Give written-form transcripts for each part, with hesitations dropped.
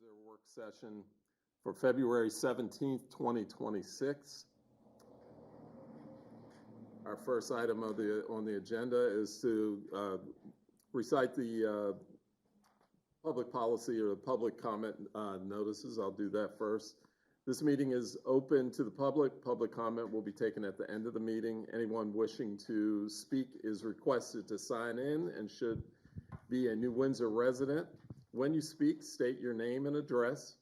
Windsor Work Session for February 17th, 2026. Our first item on the agenda is to recite the public policy or the public comment notices. I'll do that first. This meeting is open to the public. Public comment will be taken at the end of the meeting. Anyone wishing to speak is requested to sign in and should be a New Windsor resident. When you speak, state your name and address.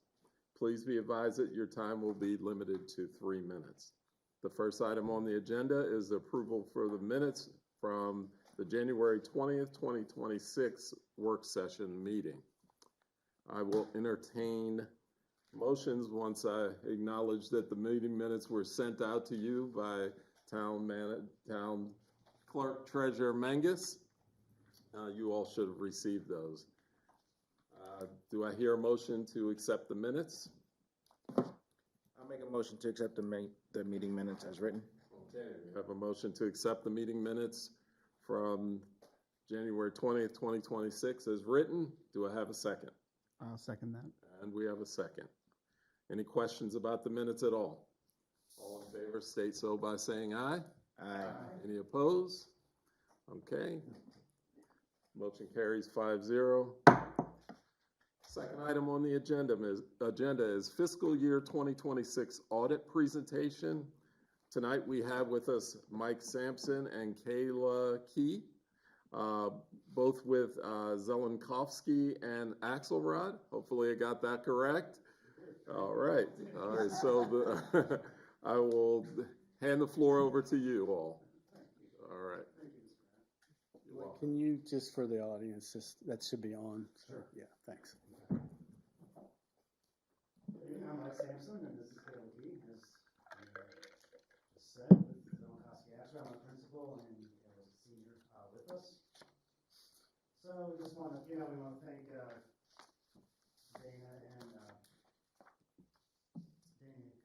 Please be advised that your time will be limited to 3 minutes. The first item on the agenda is the approval for the minutes from the January 20th, 2026 work session meeting. I will entertain motions once I acknowledge that the meeting minutes were sent out to you by Town Clerk Treasurer Menges. You all should have received those. Do I hear a motion to accept the minutes? I'll make a motion to accept the meeting minutes as written. Okay, we have a motion to accept the meeting minutes from January 20th, 2026 as written. Do I have a second? I'll second that. And we have a second. Any questions about the minutes at all? All in favor state so by saying aye. Aye. Any opposed? Okay. Motion carries 5-0. Second item on the agenda is fiscal year 2026 audit presentation. Tonight we have with us Mike Sampson and Kayla Key, both with Zelenkowski and Axelrod. Hopefully I got that correct. All right. So I will hand the floor over to you all. All right. Can you, just for the audience, that should be on? Sure. Yeah, thanks. I'm Mike Sampson, and this is Carroll County, as said, with Zelenkowski Axelrod. I'm a principal and was a senior with us. So we just want to, we want to thank Dana and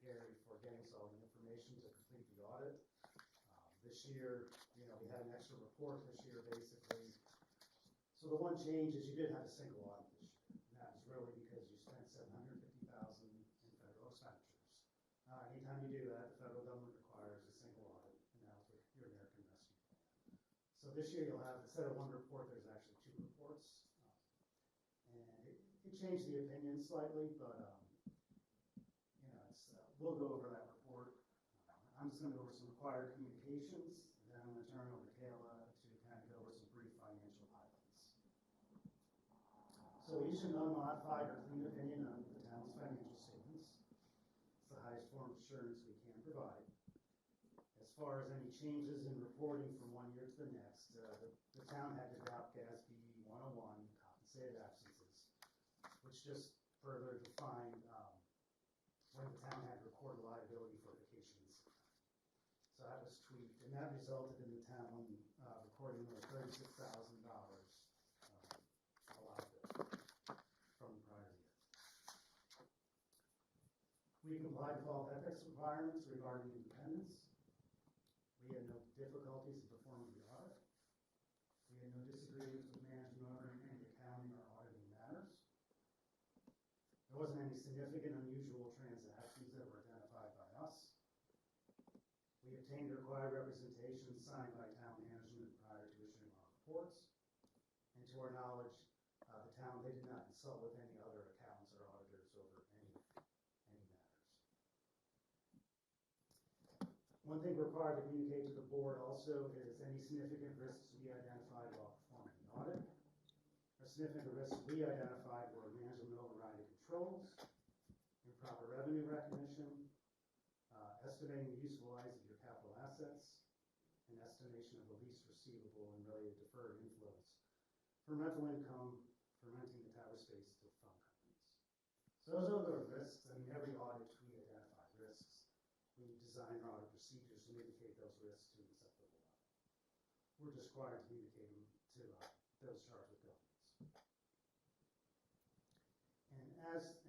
Gary for getting us all the information to complete the audit. This year, we had an extra report this year, basically. So the one change is you did have a single audit this year. And that was really because you spent $750,000 in federal expenditures. Anytime you do that, the federal government requires a single audit, and that was with your American Rescue Plan. So this year you'll have, instead of one report, there's actually 2 reports. And it changed the opinion slightly, but we'll go over that report. I'm just going to go over some required communications, and then I'm going to turn it over to Kayla to kind of go over some brief financial highlights. So we issue an unmodified or clean opinion on the town's financial statements. It's the highest form of assurance we can provide. As far as any changes in reporting from one year to the next, the town had to adopt GASB 101, compensated absences, which just further defined when the town had to record liability for vacations. So that was tweaked, and that resulted in the town recording over $36,000 liability from the prior year. We complied with all ethics requirements regarding independence. We had no difficulties in performing the audit. We had no disagreements with management over any accounting or auditing matters. There wasn't any significant unusual transactions that were identified by us. We obtained required representation signed by town management prior to issuing our reports. And to our knowledge, the town, they did not consult with any other accountants or auditors over any matters. One thing we're required to communicate to the board also is any significant risks we identified while performing the audit. A significant risks we identified were management overriding controls, improper revenue recognition, estimating the useful lives of your capital assets, and estimation of the lease receivable and related deferred inflows from rental income for renting the tower space to phone companies. So those are the risks. I mean, every audit we identify risks. We design our audit procedures to mitigate those risks to an acceptable level. We're just required to communicate them to those charged with governance. And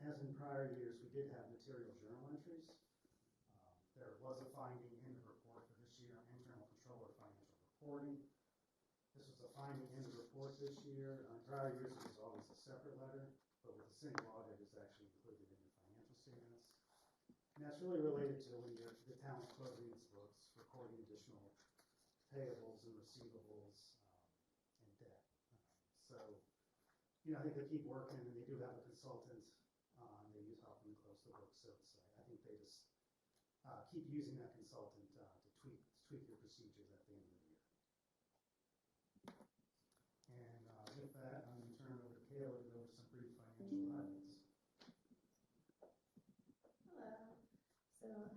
as in prior years, we did have material journal entries. There was a finding in the report for this year on internal control or financial reporting. This was a finding in the report this year. On prior years, it was always a separate letter. but with a single audit is actually included in your financial statements. And that's really related to when the town's closing its books, recording additional payables and receivables, and debt. So, I think they keep working, and they do have a consultant, they use help them close the books, so I think they just keep using that consultant to tweak your procedures at the end of the year. And with that, I'm going to turn it over to Kayla to go over some brief financial highlights. Hello. So, as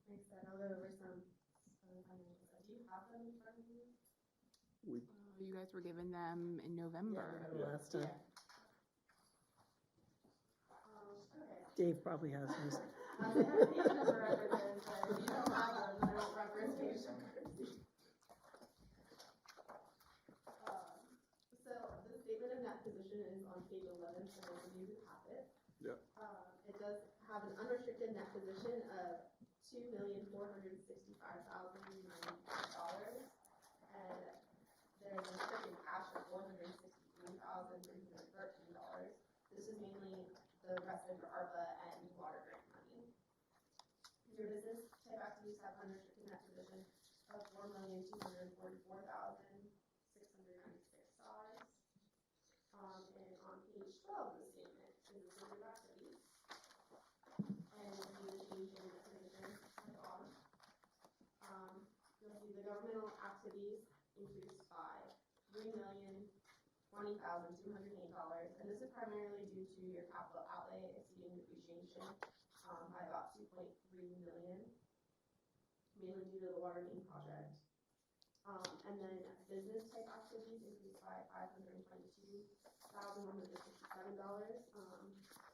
Mike said, I'll go over some financials. Do you have them in front of you? You guys were given them in November. Last time. Okay. Dave probably has those. I have page number references, but if you don't have them, I don't reference page numbers. So the statement of net position is on page 11 for those of you who have it. Yep. It does have an unrestricted net position of $2,465,090, and there's a restricted cash of $463,313. This is mainly the rest of your ARPA and water grant money. Your business type activities have unrestricted net position of $4,244,696. And on page 12 of the statement is the summary of activities. And you'll see the change in net position at the bottom. You'll see the governmental activities increased by $3,020,208, and this is primarily due to your capital outlay exceeding depreciation by about $2.3 million, mainly due to the water main project. And then business type activities increased by $522,167,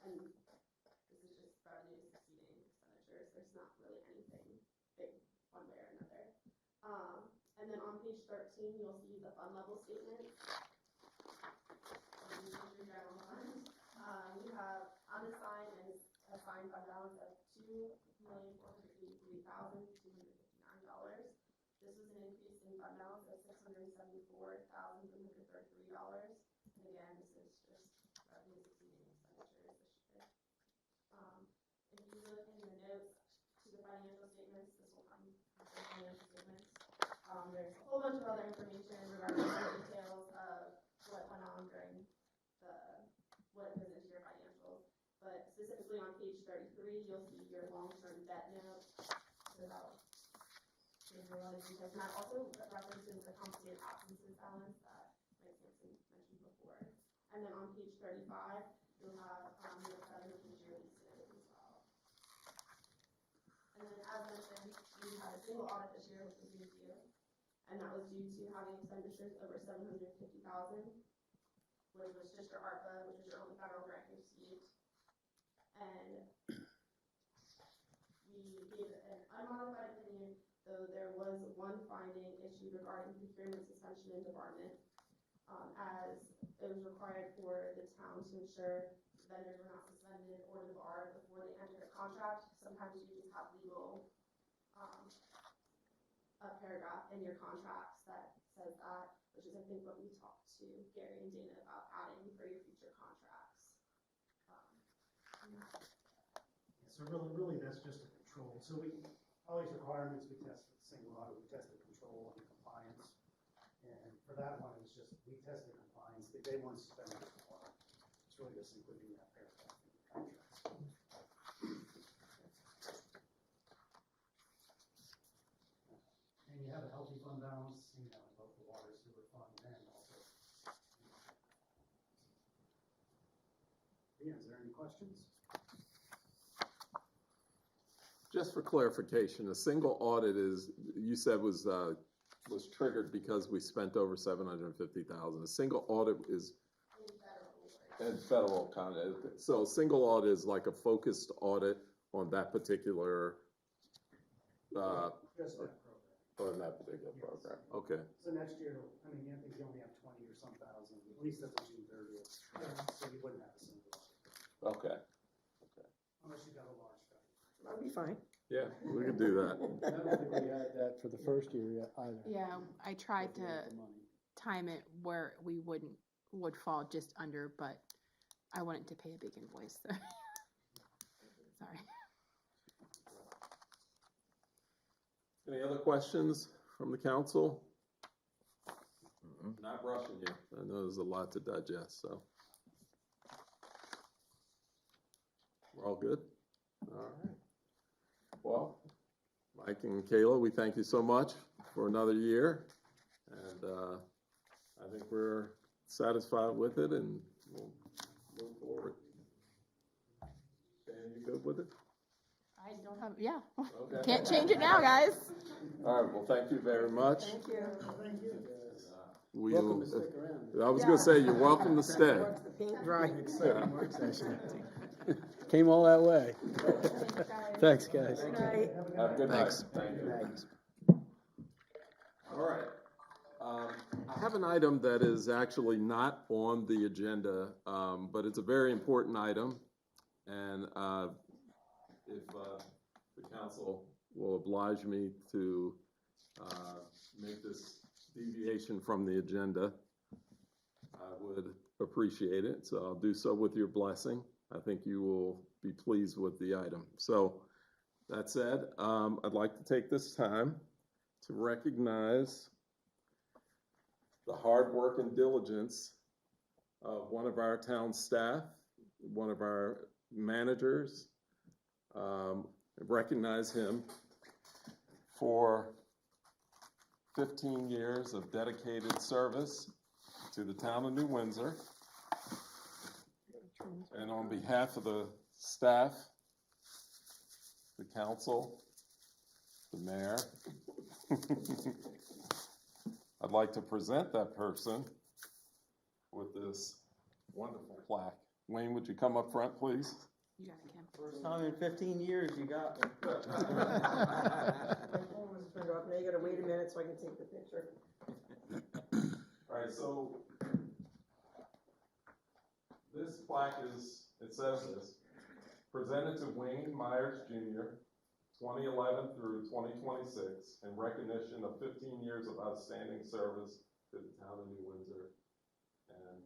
and this is just revenues exceeding expenditures. There's not really anything big one way or another. And then on page 13, you'll see the fund level statement. Your general fund. We have unassigned and assigned fund balance of $2,483,259. This was an increase in fund balance of $674,333. And again, this is just revenues exceeding expenditures this year. If you look in the notes to the financial statements, this will come after the financial statements. There's a whole bunch of other information regarding the details of what went on during what goes into your financials. But specifically on page 33, you'll see your long-term debt note. So that'll give you a lot of details. And that also references the compensated absences balance that Mike Sampson mentioned before. And then on page 35, you'll have your beneficiary statement as well. And then as mentioned, we had a single audit this year, which was due to you. And that was due to having expenditures over $750,000, which was just your ARPA, which is your only federal grant you received. And we gave an unmodified opinion, though there was one finding issued regarding procurement suspension and debarment, as it was required for the town to ensure vendors were not suspended or debarred before they entered a contract. Sometimes you just have legal a paragraph in your contracts that says that, which is I think what we talked to Gary and Dana about adding for your future contracts. So really that's just a control. So all these requirements we test with single audit, we tested control and compliance. And for that one, it's just, we tested compliance. They weren't suspended before. It's really just including that paragraph in the contracts. And you have a healthy fund balance, in both the water sewer fund and also. Yeah, is there any questions? Just for clarification, a single audit is, you said was triggered because we spent over $750,000. A single audit is in federal content. So a single audit is like a focused audit on that particular Just that program. on that particular program. Okay. So next year, I think you only have 20 or some thousand, at least that's on June 30th. So you wouldn't have a single audit. Okay. Unless you got a large study. That'll be fine. Yeah, we can do that. I don't think we had that for the first year yet either. Yeah, I tried If we to had the money. time it where we would fall just under, but I wanted to pay a big invoice, so. Sorry. Any other questions from the council? Not rushing you. I know there's a lot to digest, so. We're all good? All right. Well, Mike and Kayla, we thank you so much for another year. And I think we're satisfied with it and we'll move forward. Dan, you good with it? I don't have, yeah. Okay. Can't change it now, guys. All right, well, thank you very much. Thank you. Welcome to stick around. I was gonna say, you're welcome to stay. Watch the paint dry. Exciting work session. Came all that way. Thanks, guys. Good night. Have a good night. Thanks. Thank you. All right. I have an item that is actually not on the agenda, but it's a very important item. And if the council will oblige me to make this deviation from the agenda, I would appreciate it. So I'll do so with your blessing. I think you will be pleased with the item. So that said, I'd like to take this time to recognize the hard work and diligence of one of our town staff, one of our managers. Recognize him for 15 years of dedicated service to the town of New Windsor. And on behalf of the staff, the council, the mayor, I'd like to present that person with this wonderful plaque. Wayne, would you come up front, please? You got it, Kim. First time in 15 years you got me. My phone was turned off. Now you gotta wait a minute so I can take the picture. All right, so this plaque it says this, presented to Wayne Myers Jr., 2011 through 2026, in recognition of 15 years of outstanding service to the town of New Windsor. And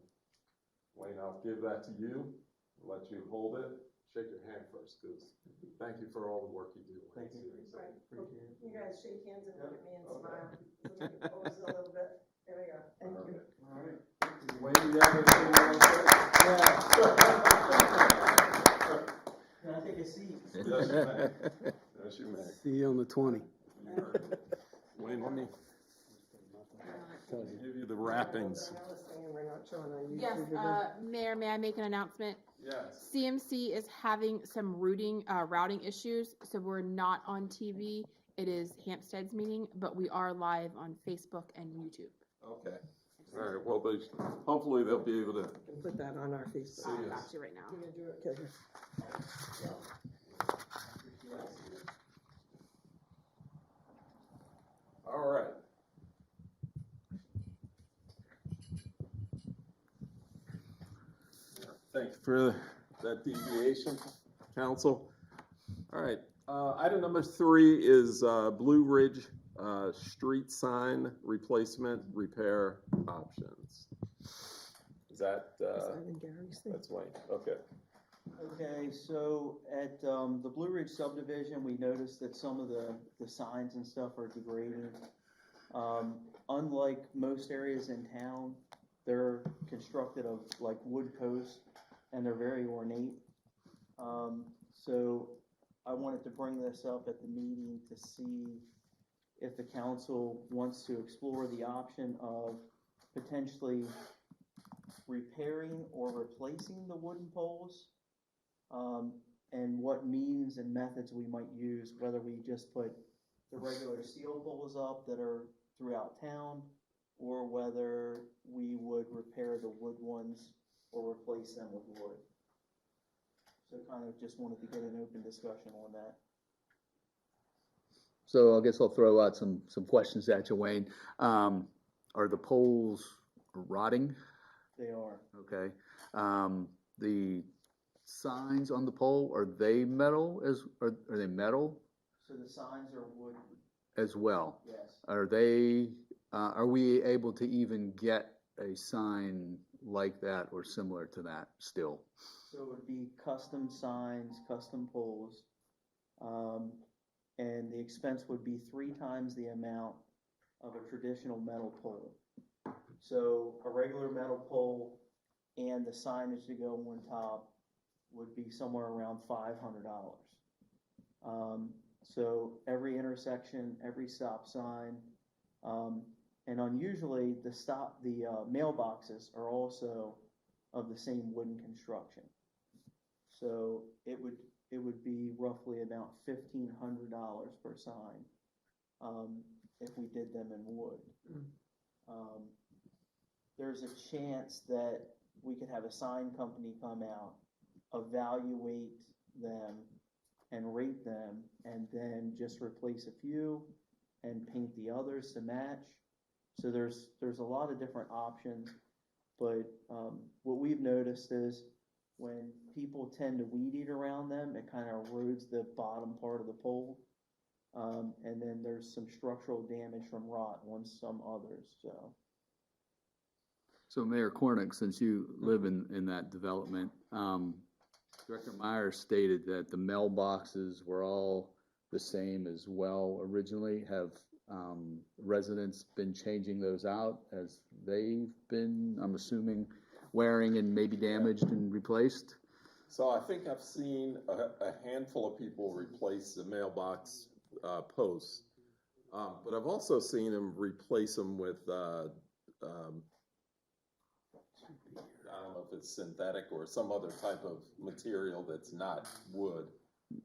Wayne, I'll give that to you, let you hold it. Shake your hand first, because thank you for all the work you do. Thank you. Right. Appreciate it. You guys shake hands and look at me and smile. So we can pose a little bit. There we go. Thank you. All right. Wayne, you have anything you want to say? Can I take a seat? Yes, you may. Yes, you may. See you on the 20. Wayne, let me give you the wrappings. Another thing we're not showing on Yes, YouTube. Mayor, may I make an announcement? Yes. CMC is having some routing issues, so we're not on TV. It is Hampstead's meeting, but we are live on Facebook and YouTube. Okay. All right, well, hopefully they'll be able to. We can put that on our Facebook. See I us. got you right now. You're gonna do it, Kevin. All right. Thank you for that deviation, council. All right, item number 3 is Blue Ridge street sign replacement repair options. Is that, Is that in Gary's thing? that's Wayne, okay. Okay, so at the Blue Ridge subdivision, we noticed that some of the signs and stuff are degrading. Unlike most areas in town, they're constructed of like wood posts and they're very ornate. So I wanted to bring this up at the meeting to see if the council wants to explore the option of potentially repairing or replacing the wooden poles, and what means and methods we might use, whether we just put the regular steel poles up that are throughout town, or whether we would repair the wood ones or replace them with wood. So kind of just wanted to get an open discussion on that. So I guess I'll throw out some questions at you, Wayne. Are the poles rotting? They are. Okay. The signs on the pole, are they metal are they metal So the signs are wood, as well? yes. Are they, are we able to even get a sign like that or similar to that still? So it would be custom signs, custom poles, and the expense would be 3 times the amount of a traditional metal pole. So a regular metal pole and the signage to go on top would be somewhere around $500. So every intersection, every stop sign, and unusually the mailboxes are also of the same wooden construction. So it would be roughly about $1,500 per sign, if we did them in wood. There's a chance that we could have a sign company come out, evaluate them, and rate them, and then just replace a few and paint the others to match. So there's a lot of different options, but what we've noticed is when people tend to weed eat around them, it kind of erodes the bottom part of the pole, and then there's some structural damage from rot on some others. So Mayor Cornick, since you live in that development, Director Myers stated that the mailboxes were all the same as well originally. Have residents been changing those out as they've been, I'm assuming, wearing and maybe damaged and replaced? So I think I've seen a handful of people replace the mailbox posts, but I've also seen them replace them with I don't know if it's synthetic or some other type of material that's not wood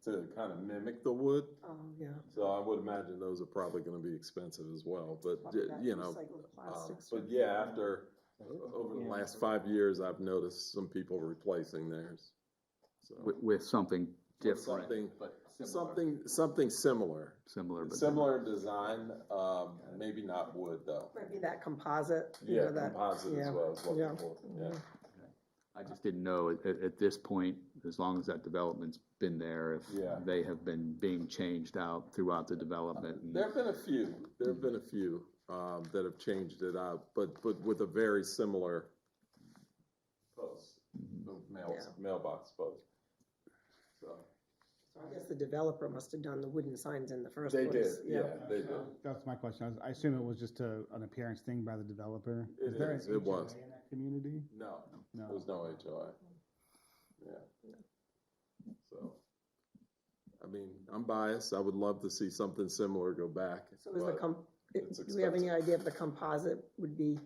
to kind of mimic the wood. Oh, yeah. So I would imagine those are probably going to be expensive as well. But Probably that you know, recycled plastics. but yeah, over the last 5 years, I've noticed some people replacing theirs. So With something different, something, but similar. something similar. Similar Design, maybe not wood though. Might be that composite. you Yeah, know, that, composite yeah, as well as looking yeah. for. Yeah. I just didn't know at this point, as long as that development's been there, if Yeah. they have been being changed out throughout the development. And There have been a few. That have changed it out, but with a very similar post, mailbox post. So I guess the developer must have done the wooden signs in the first they place. did, yeah, they did. That's my question. I assume it was just an appearance thing by the developer. It Is there is. an It was. HOA in that community? No, No. there's no HOA. Yeah. So, I mean, I'm biased. I would love to see something similar go back. So is but it's do we have any expensive. idea if the composite would be,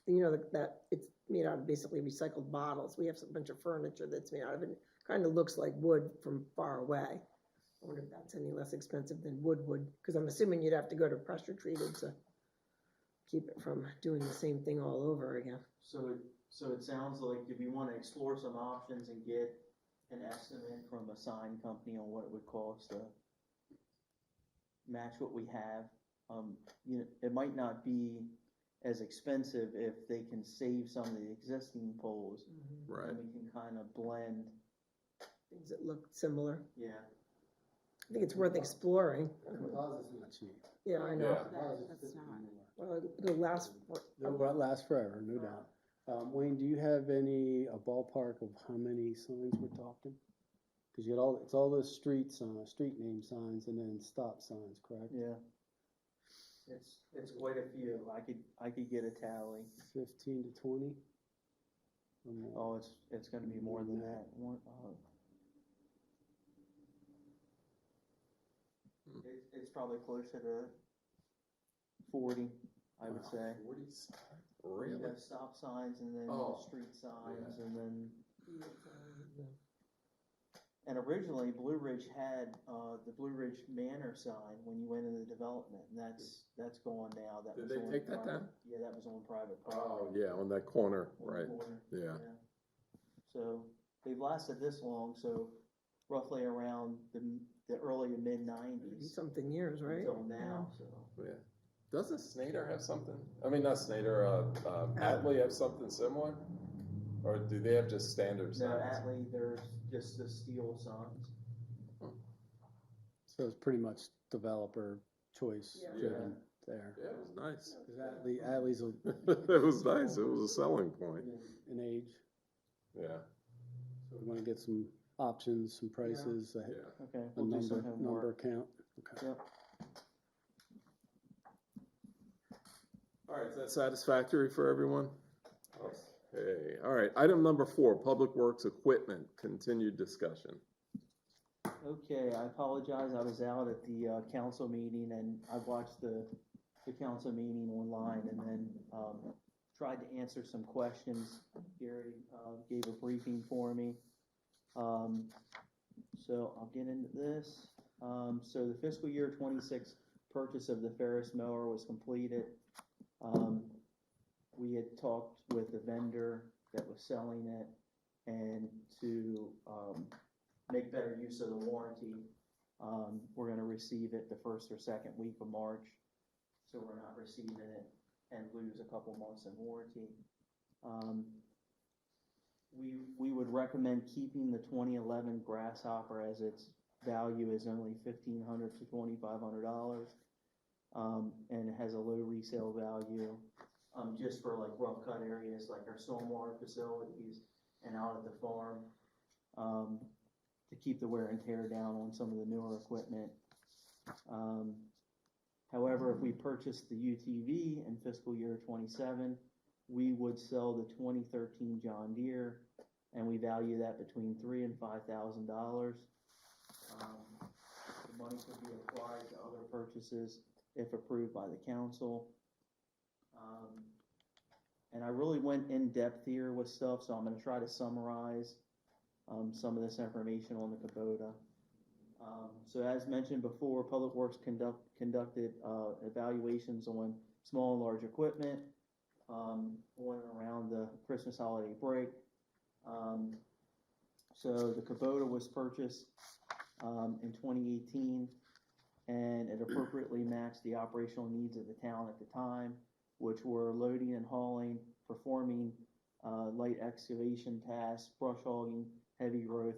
you know, that it's made out of basically recycled bottles? We have a bunch of furniture that's made out of it. Kind of looks like wood from far away. I wonder if that's any less expensive than wood would, because I'm assuming you'd have to go to pressure treated to keep it from doing the same thing all over again. So it sounds like if you want to explore some options and get an estimate from a sign company on what it would cost to match what we have, you know, it might not be as expensive if they can save some of the existing poles. Right. And we can kind of blend. Things that look similar. Yeah. I think it's worth exploring. Composite's not cheap. Yeah, I know. That's not. Well, it'll last for, It'll last forever, no doubt. Wayne, do you have a ballpark of how many signs we're talking? Because you had it's all those street name signs and then stop signs, correct? Yeah. It's quite a few. I could get a tally. 15 to 20? Oh, it's going to be more than that. It's probably closer to 40, I would say. 40? You Really? have stop signs and then Oh, street signs yeah. and then. And originally, Blue Ridge had the Blue Ridge Manor sign when you went into the development, and that's gone now. That Did was they on take that private- down? Yeah, that was on private Oh, property. yeah, on that corner, on the right. corner. Yeah. So they've lasted this long, so roughly around the early to mid '90s something years, right? until now. So Yeah. Doesn't Snyder have something? I mean, not Snyder, Atlee have something similar? Or do they have just standard no, signs? Atlee, there's just the steel signs. So it's pretty much developer choice Yeah. driven. there. Yeah, it was nice. 'Cause Atlee's It was nice. It was a selling point. in age, Yeah, so we wanna get some options, some prices, yeah. Okay, a we'll do some number homework. count. Okay. Yep. All right, is that satisfactory for everyone? Okay, all right. Item number 4, Public Works Equipment, continued discussion. Okay, I apologize, I was out at the, council meeting and I watched the council meeting online and then, tried to answer some questions. Gary, gave a briefing for me. So I'll get into this. So the fiscal year 26 purchase of the Ferris mower was completed. We had talked with the vendor that was selling it and to, make better use of the warranty. We're gonna receive it the first or second week of March, so we're not receiving it and lose a couple months in warranty. We would recommend keeping the 2011 Grasshopper as its value is only $1,500 to $2,500. And it has a low resale value, just for like rough cut areas like our stormwater facilities and out at the farm, to keep the wear and tear down on some of the newer equipment. However, if we purchase the UTV in fiscal year 27, we would sell the 2013 John Deere, and we value that between $3,000 and $5,000. The money could be applied to other purchases if approved by the council. And I really went in depth here with stuff, so I'm going to try to summarize some of this information on the Kubota. So as mentioned before, Public Works conducted evaluations on small and large equipment on and around the Christmas holiday break. So the Kubota was purchased in 2018, and it appropriately matched the operational needs of the town at the time, which were loading and hauling, performing light excavation tasks, brush hogging, heavy growth,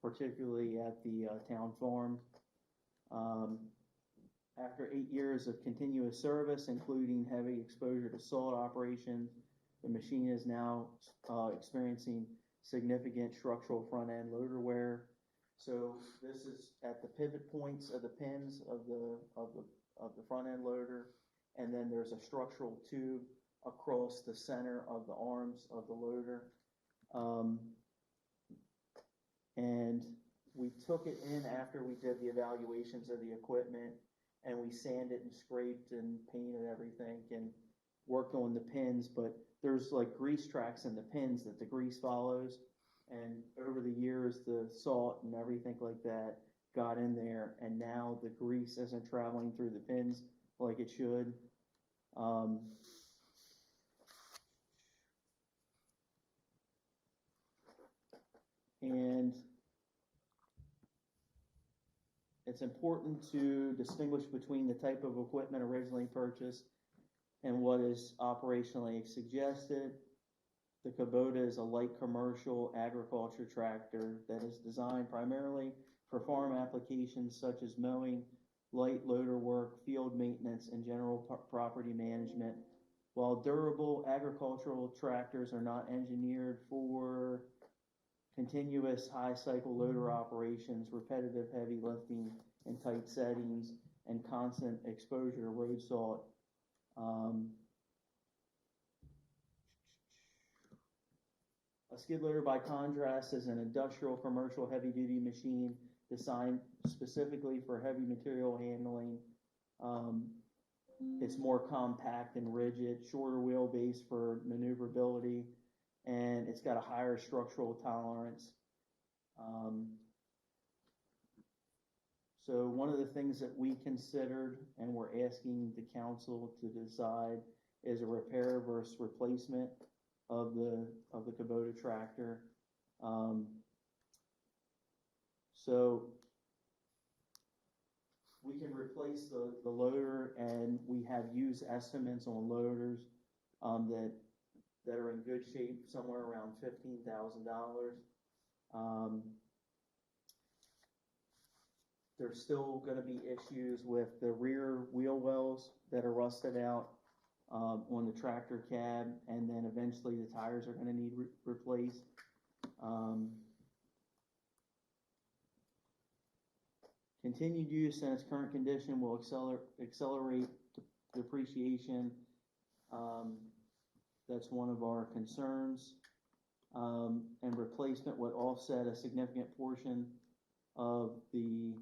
particularly at the town farm. After 8 years of continuous service, including heavy exposure to salt operations, the machine is now experiencing significant structural front end loader wear. So this is at the pivot points of the pins of the front end loader, and then there's a structural tube across the center of the arms of the loader. And we took it in after we did the evaluations of the equipment, and we sanded and scraped and painted everything and worked on the pins, but there's like grease tracks in the pins that the grease follows, and over the years the salt and everything like that got in there, and now the grease isn't traveling through the pins like it should. And it's important to distinguish between the type of equipment originally purchased and what is operationally suggested. The Kubota is a light commercial agriculture tractor that is designed primarily for farm applications such as mowing, light loader work, field maintenance, and general property management. While durable agricultural tractors are not engineered for continuous high cycle loader operations, repetitive heavy lifting in tight settings, and constant exposure to road salt. A skid loader, by contrast, is an industrial commercial heavy duty machine designed specifically for heavy material handling. It's more compact and rigid, shorter wheelbase for maneuverability, and it's got a higher structural tolerance. So one of the things that we considered and we're asking the council to decide is a repair versus replacement of the Kubota tractor. So we can replace the loader, and we have used estimates on loaders that are in good shape, somewhere around $15,000. there's still gonna be issues with the rear wheel wells that are rusted out, on the tractor cab, and then eventually the tires are gonna need replaced. Continued use in its current condition will accelerate depreciation. That's one of our concerns. And replacement would offset a significant portion of the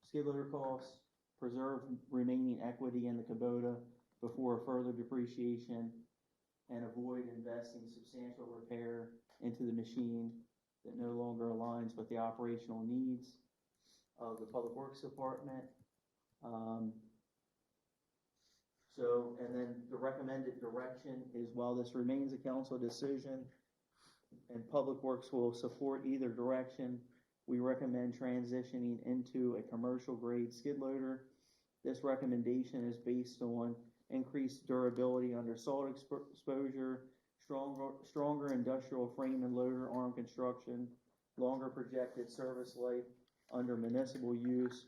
skid loader costs, preserve remaining equity in the Kubota before further depreciation, and avoid investing substantial repair into the machine that no longer aligns with the operational needs of the Public Works Department. And then the recommended direction is, while this remains a council decision and Public Works will support either direction, we recommend transitioning into a commercial grade skid loader. This recommendation is based on increased durability under salt exposure, stronger industrial frame and loader arm construction, longer projected service life under municipal use,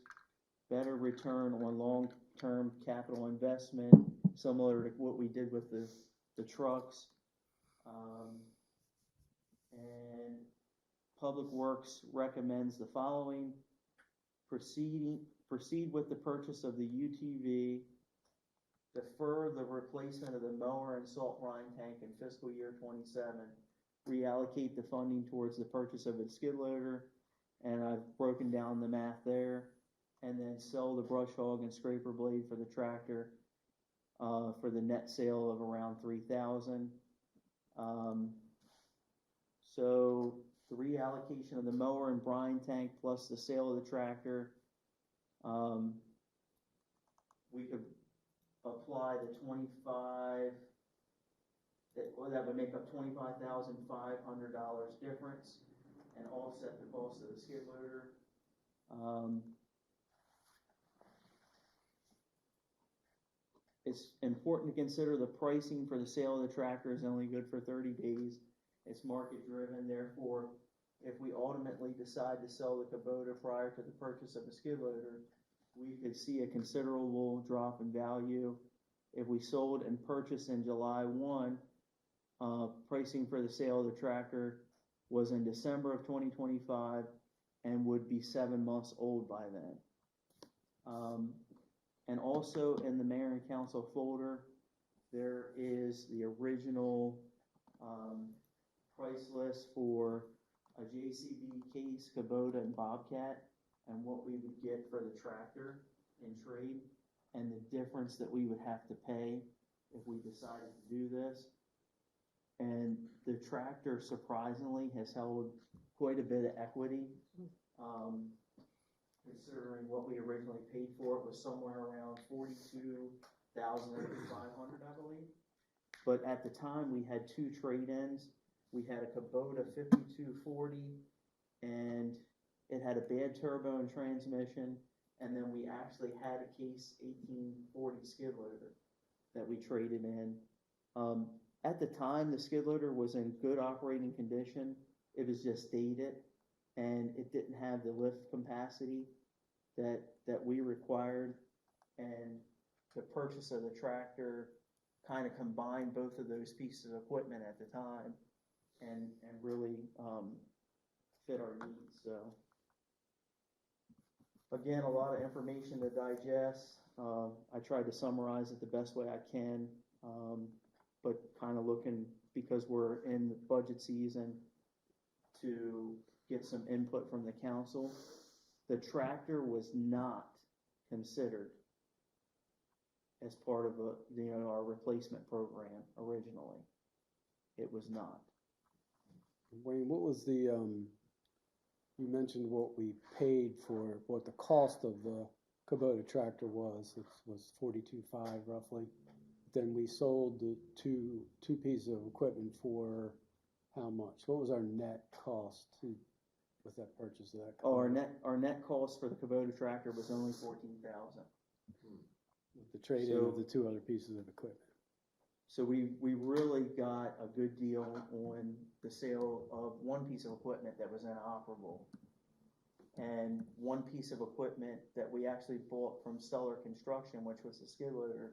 better return on long-term capital investment, similar to what we did with the trucks. And Public Works recommends the following: proceed with the purchase of the UTV, defer the replacement of the mower and salt brine tank in fiscal year 27, reallocate the funding towards the purchase of a skid loader, and I've broken down the math there, and then sell the brush hog and scraper blade for the tractor for the net sale of around $3,000. So the reallocation of the mower and brine tank plus the sale of the tractor, we could apply the 25, that would make up $25,500 difference and offset the cost of the skid loader. It's important to consider the pricing for the sale of the tractor is only good for 30 days. It's market driven, therefore, if we ultimately decide to sell the Kubota prior to the purchase of a skid loader, we could see a considerable drop in value. If we sold and purchased in July 1, pricing for the sale of the tractor was in December of 2025 and would be 7 months old by then. And also in the mayor and council folder, there is the original price list for a JCB case, Kubota, and Bobcat, and what we would get for the tractor in trade, and the difference that we would have to pay if we decided to do this. And the tractor, surprisingly, has held quite a bit of equity. Considering what we originally paid for it was somewhere around $42,500, I believe. But at the time, we had two trade-ins. We had a Kubota 5240, and it had a bad turbo and transmission, and then we actually had a case 1840 skid loader that we traded in. At the time, the skid loader was in good operating condition. It was just dated, and it didn't have the lift capacity that we required. And the purchase of the tractor kind of combined both of those pieces of equipment at the time and really fit our needs. So again, a lot of information to digest. I tried to summarize it the best way I can, but kind of looking, because we're in the budget season, to get some input from the council. The tractor was not considered as part of our replacement program originally. It was not. Wayne, what was the, you mentioned what we paid for, what the cost of the Kubota tractor was. It was $42,500 roughly. Then we sold the two pieces of equipment for how much? What was our net cost with that purchase of that? Oh, our net cost for the Kubota tractor was only $14,000. With the trade-in of the two other pieces of equipment. So we really got a good deal on the sale of one piece of equipment that was inoperable. And one piece of equipment that we actually bought from Stellar Construction, which was the skid loader,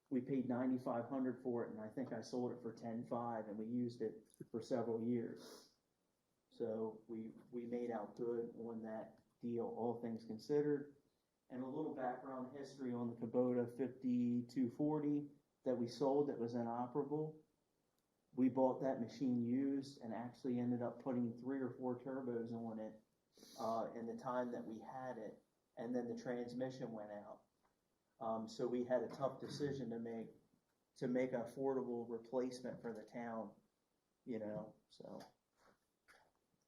we paid $9,500 for it, and I think I sold it for $10,500, and we used it for several years. So we made out good on that deal, all things considered. And a little background history on the Kubota 5240 that we sold that was inoperable. We bought that machine used and actually ended up putting 3 or 4 turbos on it in the time that we had it, and then the transmission went out. So we had a tough decision to make an affordable replacement for the town, you know, so.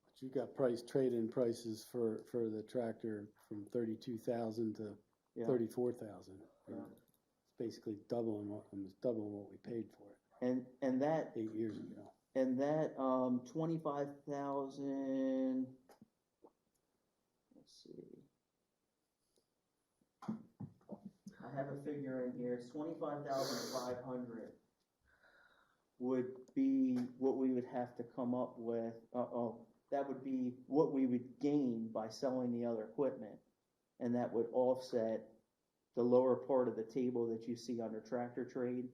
But you got trade-in prices for the tractor from 32,000 to Yeah. 34,000. Yeah. It's basically doubling what we paid for it And that 8 years ago. And that 25,000. Let's see. I have a figure in here. It's 25,500 would be what we would have to come up with. That would be what we would gain by selling the other equipment, and that would offset the lower part of the table that you see under tractor trade.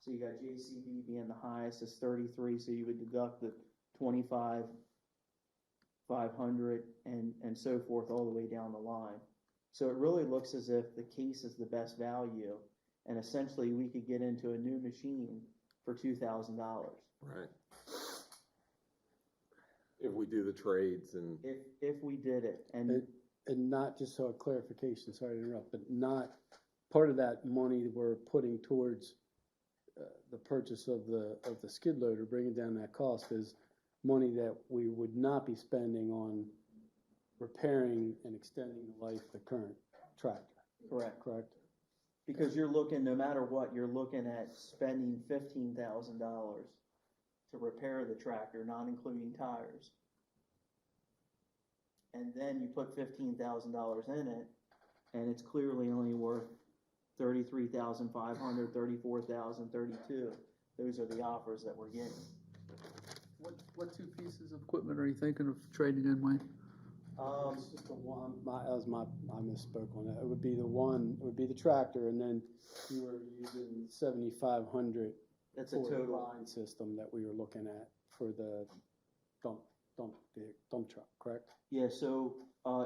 So you got JCB being the highest is 33, so you would deduct the 25,500 and so forth all the way down the line. So it really looks as if the case is the best value, and essentially we could get into a new machine for $2,000. Right. If we do the trades and. If we did it, and not, just so a clarification, sorry to interrupt, but not part of that money that we're putting towards the purchase of the skid loader, bringing down that cost, is money that we would not be spending on repairing and extending the life of the current tractor. Correct? because you're looking, no matter what, you're looking at spending $15,000 to repair the tractor, not including tires. And then you put $15,000 in it, and it's clearly only worth $33,500, $34,000, $32,000. Those are the offers that we're getting. What 2 pieces of equipment are you thinking of trading in, Wayne? It's just the one, I misspoke on that. It would be the tractor, and then you were using 7,500 That's a for the total. line system that we were looking at for the dump truck, correct? Yeah, so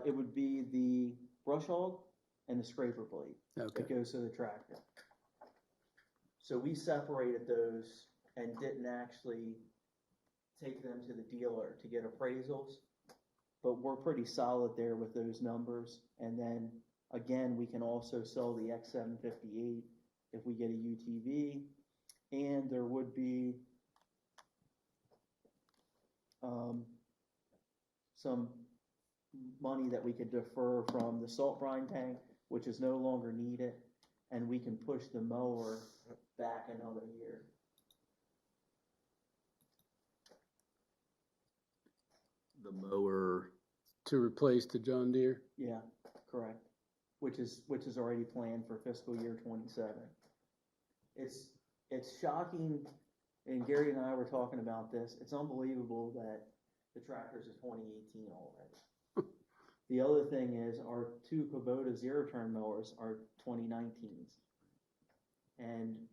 it would be the brush hog and the scraper blade Okay. that goes to the tractor. So we separated those and didn't actually take them to the dealer to get appraisals, but we're pretty solid there with those numbers. And then again, we can also sell the X758 if we get a UTV, and there would be some money that we could defer from the salt brine tank, which is no longer needed, and we can push the mower back another year. The mower, To replace the John Deere? Yeah, correct. Which is already planned for fiscal year 27. It's shocking, and Gary and I were talking about this. It's unbelievable that the tractor's a 2018 already. The other thing is our 2 Kubota zero-turn mowers are 2019s. And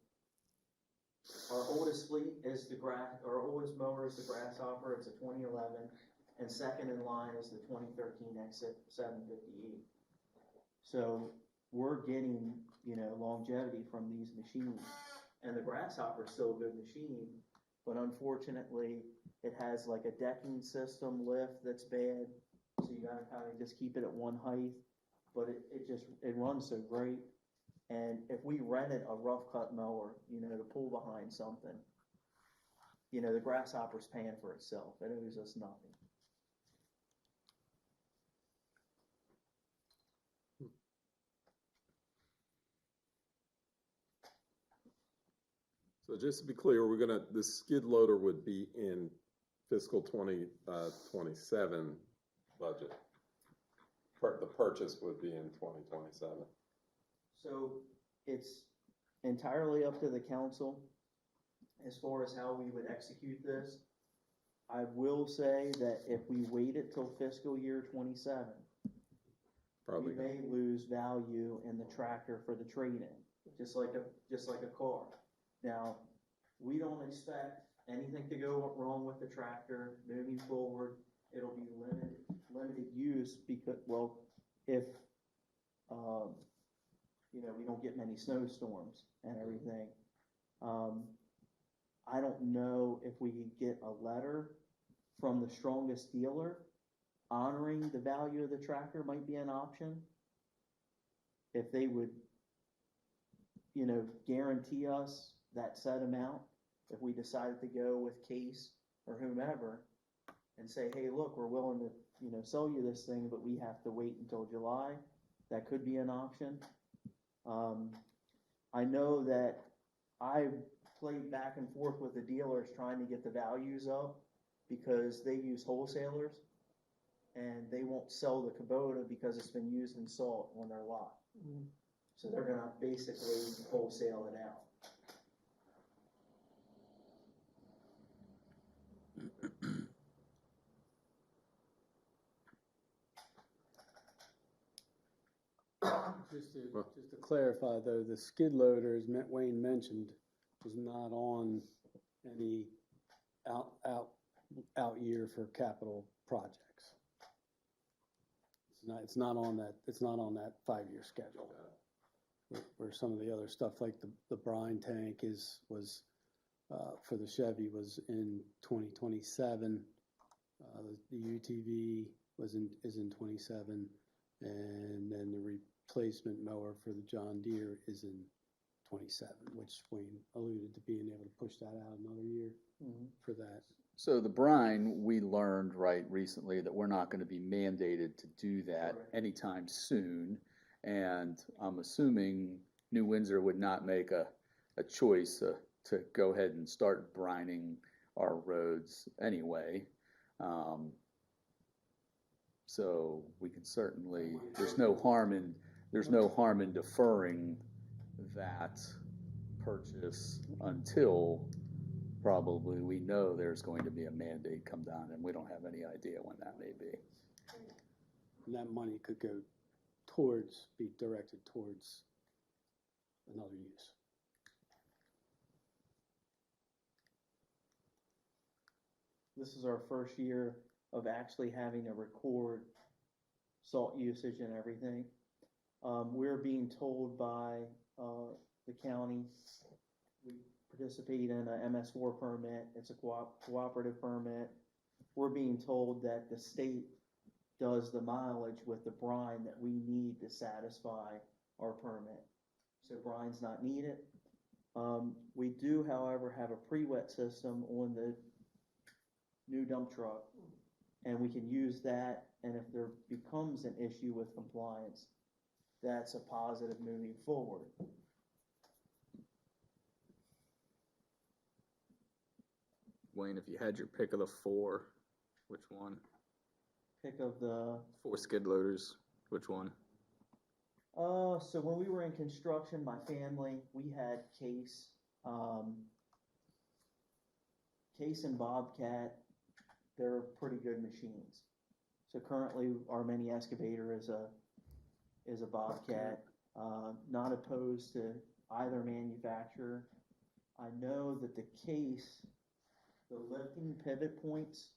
our oldest fleet is our oldest mower is the Grasshopper. It's a 2011. And second in line is the 2013 X758. So we're getting, longevity from these machines. And the Grasshopper is still a good machine, but unfortunately, it has like a decking system lift that's bad. So you gotta kind of just keep it at one height, but it runs so great. And if we rented a rough cut mower, to pull behind something, the Grasshopper's paying for itself. It owes us nothing. So just to be clear, the skid loader would be in fiscal 27 budget. The purchase would be in 2027. So it's entirely up to the council as far as how we would execute this. I will say that if we waited till fiscal year 27, Probably. we may lose value in the tractor for the trade-in, just like a car. Now, we don't expect anything to go wrong with the tractor moving forward. It'll be limited use because, well, if, we don't get many snowstorms and everything. I don't know if we could get a letter from the strongest dealer honoring the value of the tractor might be an option. If they would, guarantee us that set amount, if we decided to go with Case or whomever and say, hey, look, we're willing to, sell you this thing, but we have to wait until July, that could be an option. I know that I played back and forth with the dealers trying to get the values up because they use wholesalers and they won't sell the Kubota because it's been used in salt on their lot. So they're gonna basically wholesale it out. Just to clarify though, the skid loader, as Wayne mentioned, was not on any out year for capital projects. It's not on that 5-year schedule. Where some of the other stuff like the brine tank was for the Chevy was in 2027. The UTV is in 27, and then the replacement mower for the John Deere is in 27, which Wayne alluded to being able to push that out another year for that. So the brine, we learned recently that we're not going to be mandated to do that anytime soon. And I'm assuming New Windsor would not make a choice to go ahead and start brining our roads anyway. So we can certainly, there's no harm in deferring that purchase until probably we know there's going to be a mandate come down, and we don't have any idea when that may be. And that money could go be directed towards another use. This is our first year of actually having to record salt usage and everything. We're being told by the county, we participate in a MS4 permit, it's a cooperative permit. We're being told that the state does the mileage with the brine that we need to satisfy our permit. So brine's not needed. We do, however, have a pre-wet system on the new dump truck, and we can use that, and if there becomes an issue with compliance, that's a positive moving forward. Wayne, if you had your pick of the 4, which one? Pick of the 4 skid loaders, which one? So when we were in construction, my family, we had Case and Bobcat. They're pretty good machines. So currently, our mini excavator is a Bobcat. Not opposed to either manufacturer. I know that the Case, the lifting pivot points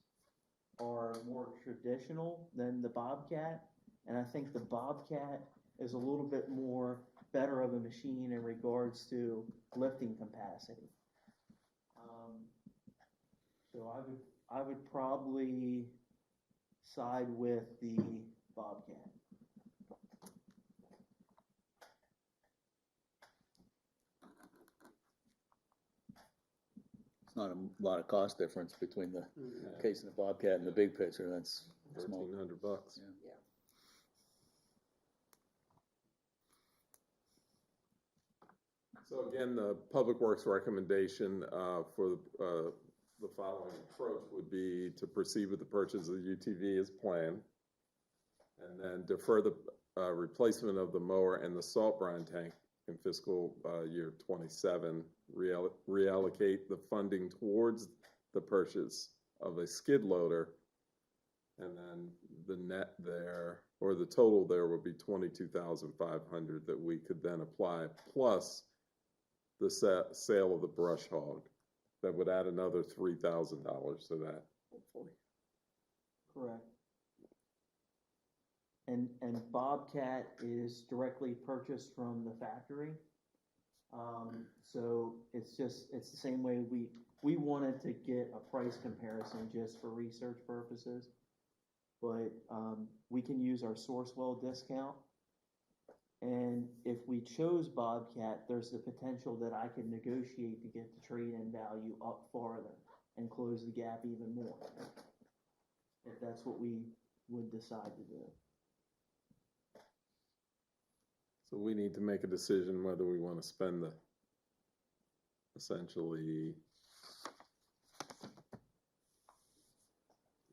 are more traditional than the Bobcat, and I think the Bobcat is a little bit more better of a machine in regards to lifting capacity. So I would probably side with the Bobcat. It's not a lot of cost difference between the Case and the Bobcat and the big picture. That's small. $1,300. Yeah. So again, the Public Works recommendation for the following approach would be to proceed with the purchase of the UTV as planned, and then defer the replacement of the mower and the salt brine tank in fiscal year 27, reallocate the funding towards the purchase of a skid loader, and then the net there or the total there would be 22,500 that we could then apply, plus the sale of the brush hog. That would add another $3,000 to that. Hopefully. Correct. And Bobcat is directly purchased from the factory. So it's the same way we wanted to get a price comparison just for research purposes. But, we can use our Sourcewell discount. And if we chose Bobcat, there's the potential that I could negotiate to get the trade-in value up farther and close the gap even more. If that's what we would decide to do. So we need to make a decision whether we want to spend the, essentially,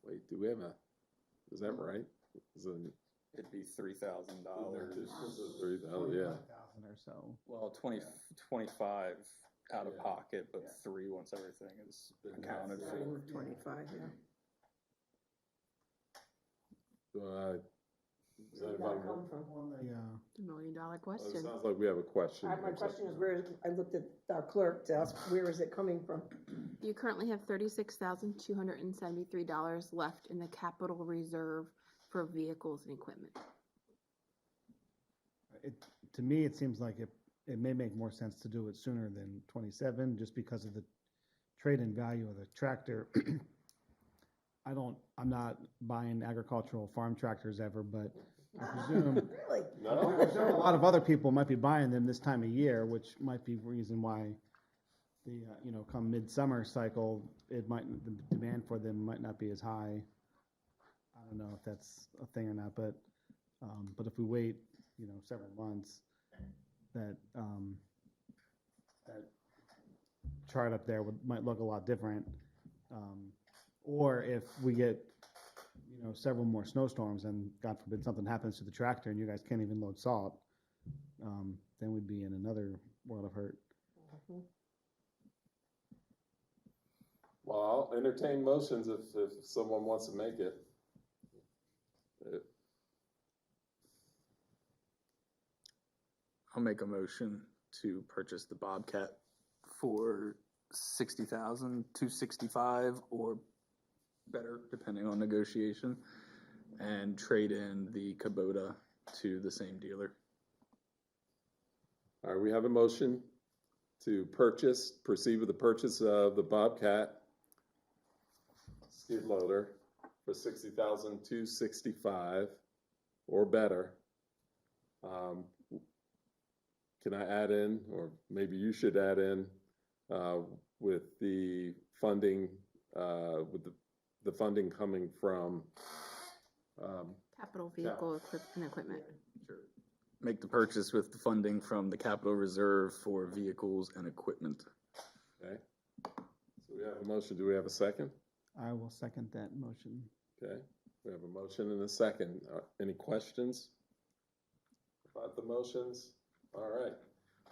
wait, do we have is that right? It'd be $3,000. 3,000, yeah. 5,000 or so. Well, 25 out of pocket, but 3 once everything is accounted for. 25, yeah. Does Where did anybody that come from? On the, It's $1 million It question. sounds like we have a question. My question is, I looked at our clerk to ask, where is it coming from? You currently have $36,273 left in the capital reserve for vehicles and equipment. To me, it seems like it may make more sense to do it sooner than 27, just because of the trade-in value of the tractor. I'm not buying agricultural farm tractors ever, but I presume, Really? No? I presume a lot of other people might be buying them this time of year, which might be the reason why the, come midsummer cycle, the demand for them might not be as high. I don't know if that's a thing or not, but if we wait, several months, that chart up there might look a lot different. Or if we get, several more snowstorms and God forbid something happens to the tractor and you guys can't even load salt, then we'd be in another world of hurt. Well, I'll entertain motions if someone wants to make it. I'll make a motion to purchase the Bobcat for $60,265 or better, depending on negotiation, and trade in the Kubota to the same dealer. All right, we have a motion to proceed with the purchase of the Bobcat skid loader for $60,265 or better. Can I add in, or maybe you should add in, with the funding, with the funding coming from Capital vehicle and equipment. Sure. Make the purchase with the funding from the capital reserve for vehicles and equipment. Okay, so we have a motion. Do we have a second? I will second that motion. Okay, we have a motion and a second. Any questions about the motions? All right.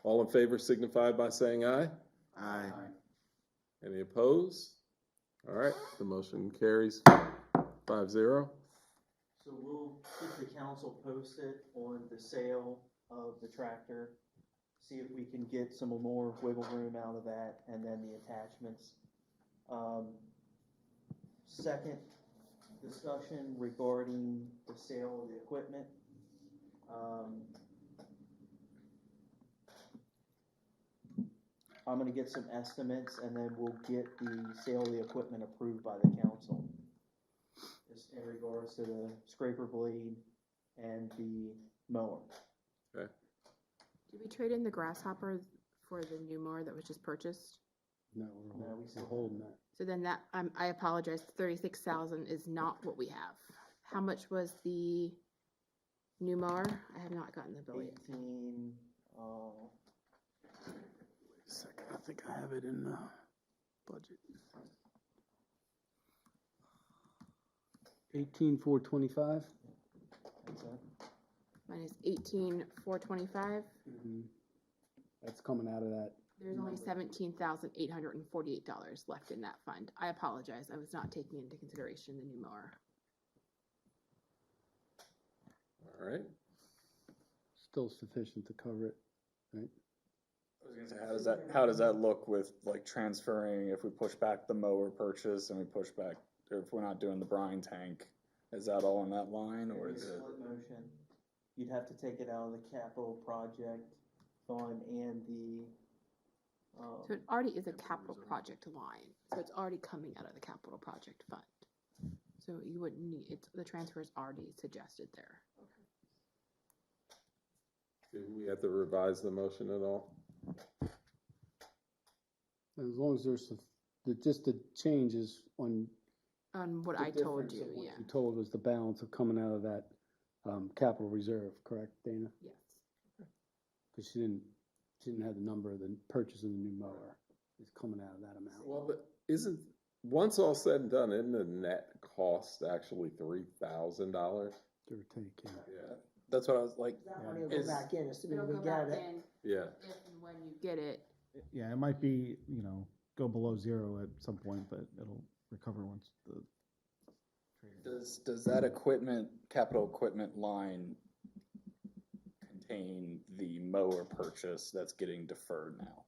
All in favor signify by saying aye. Aye. Any opposed? All right, the motion carries 5-0. So we'll keep the council posted on the sale of the tractor, see if we can get some more wiggle room out of that, and then the attachments. Second discussion regarding the sale of the equipment. I'm gonna get some estimates, and then we'll get the sale of the equipment approved by the council. Just in regards to the scraper blade and the mower. Okay. Did we trade in the grasshopper for the new mower that was just purchased? No, No, we're holding that. So then that, I apologize, 36,000 is not what we have. How much was the new mower? I have not gotten the bill yet. 18, Wait a second, I think I have it in the budget. 18,425. that's it. Mine is 18,425. That's coming out of that. There's only $17,848 left in that fund. I apologize, I was not taking into consideration the new mower. All right. Still sufficient to cover it, right? I was gonna say, how does that look with like transferring, if we push back the mower purchase and we push back, or if we're not doing the brine tank, is that all in that line, or It'd is be a it? split motion. You'd have to take it out of the capital project fund and the, So it already is a capital project line, so it's already coming out of the capital project fund. So you wouldn't need, it's, the transfer is already suggested there. Do we have to revise the motion at all? As long as there's, just the changes on. On what the I told difference you, of what yeah. You told was the balance of coming out of that, capital reserve, correct, Dana? Yes. Because she didn't have the number of the purchase of the new mower. It's coming out of that amount. Well, but isn't, once all said and done, isn't the net cost actually $3,000? Give or take, yeah. Yeah. That's what I was like, That money will go Is- back in, assuming It'll we go get back it. in Yeah. if and when you get it. Yeah, it might be, go below zero at some point, but it'll recover once the. does that equipment, capital equipment line contain the mower purchase that's getting deferred now?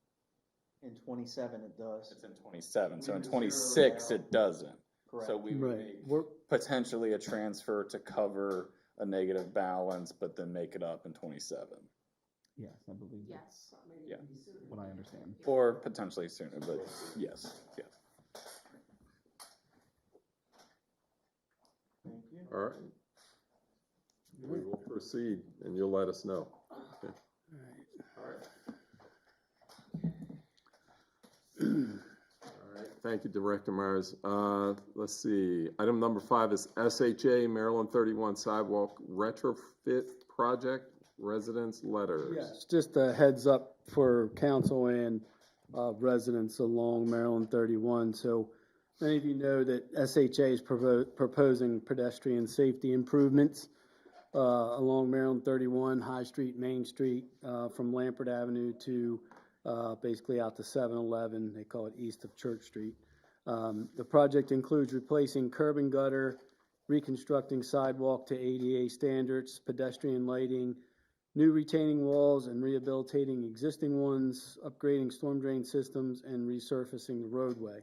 in 27 it does. It's in 27, so in We reserve 26 now. it doesn't. Correct. So we would Right. make We're, potentially a transfer to cover a negative balance, but then make it up in 27. Yes, I believe Yes. that's Yeah. what I understand. Or potentially sooner, but yes, yes. Thank you. All right. We will proceed and you'll let us know. Okay. All right. Thank you, Director Myers. Let's see. Item number 5 is SHA Maryland 31 Sidewalk Retrofit Project Residence Letters. yes, just a heads up for council and, residents along Maryland 31. So many of you know that SHA is proposing pedestrian safety improvements along Maryland 31, High Street, Main Street, from Lampert Avenue to basically out to 7-Eleven. They call it east of Church Street. The project includes replacing curb and gutter, reconstructing sidewalk to ADA standards, pedestrian lighting, new retaining walls and rehabilitating existing ones, upgrading storm drain systems, and resurfacing the roadway.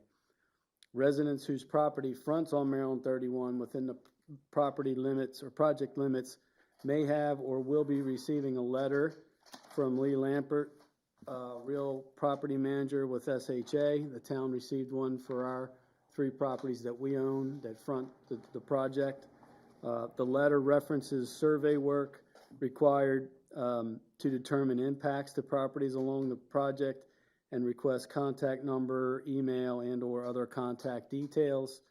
Residents whose property fronts on Maryland 31 within the property limits or project limits may have or will be receiving a letter from Lee Lampert, real property manager with SHA. The town received one for our 3 properties that we own that front the project. The letter references survey work required to determine impacts to properties along the project and request contact number, email, and/or other contact details.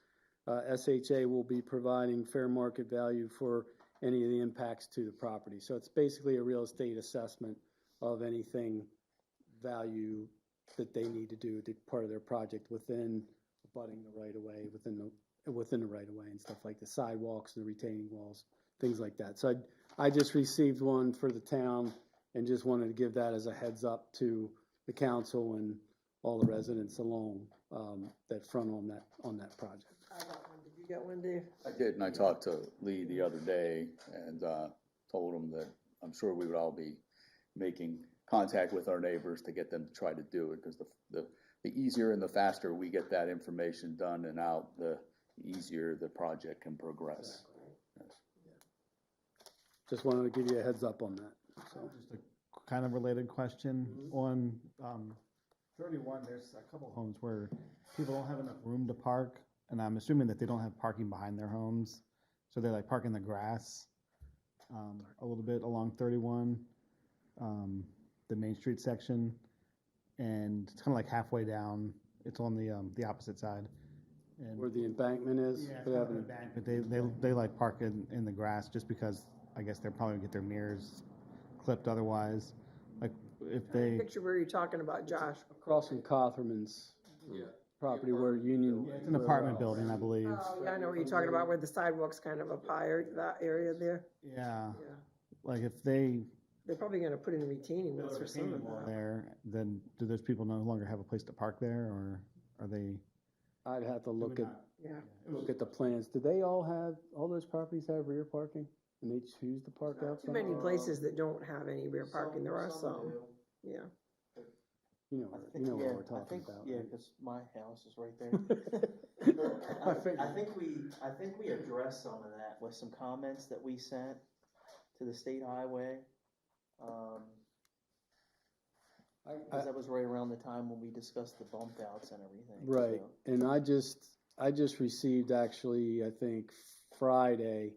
SHA will be providing fair market value for any of the impacts to the property. So it's basically a real estate assessment of anything value that they need to do to part of their project within abutting the right of way, within the right of way and stuff like the sidewalks, the retaining walls, things like that. So I just received one for the town and just wanted to give that as a heads up to the council and all the residents along that front on that project. I got one. Did you get one, Dave? I did, and I talked to Lee the other day and told him that I'm sure we would all be making contact with our neighbors to get them to try to do it, because the easier and the faster we get that information done and out, the easier the project can progress. Yes. Just wanted to give you a heads up on that. So. Just a kind of related question. On 31, there's a couple homes where people don't have enough room to park, and I'm assuming that they don't have parking behind their homes, so they like park in the grass a little bit along 31, the Main Street section, and it's kind of like halfway down. It's on the opposite side. And Where the embankment is? yeah, it's we kind of haven't- an embankment. They like park in the grass just because I guess they're probably gonna get their mirrors clipped otherwise. Like if they. Picture where you're talking about, Josh. Across from Cotherman's property where Union. Yeah, it's an apartment building, I believe. Oh, yeah, I know what you're talking about, where the sidewalk's kind of up higher, that area there. Yeah, Yeah. like if they They're probably gonna put in retaining walls for some of that. there, then do those people no longer have a place to park there, or are they? I'd have to look at Yeah. the plans. Do they all those properties have rear parking? and they choose to park Not outside? too many places that don't have any rear parking, there are Some some, do. yeah. You know, I you think, know yeah, what we're I talking think, about. yeah, right? cause my house is right there. I figured. I think we addressed some of that with some comments that we sent to the state highway. Cause that was right around the time when we discussed the bump outs and everything. Right, so. and I just received actually, I think Friday,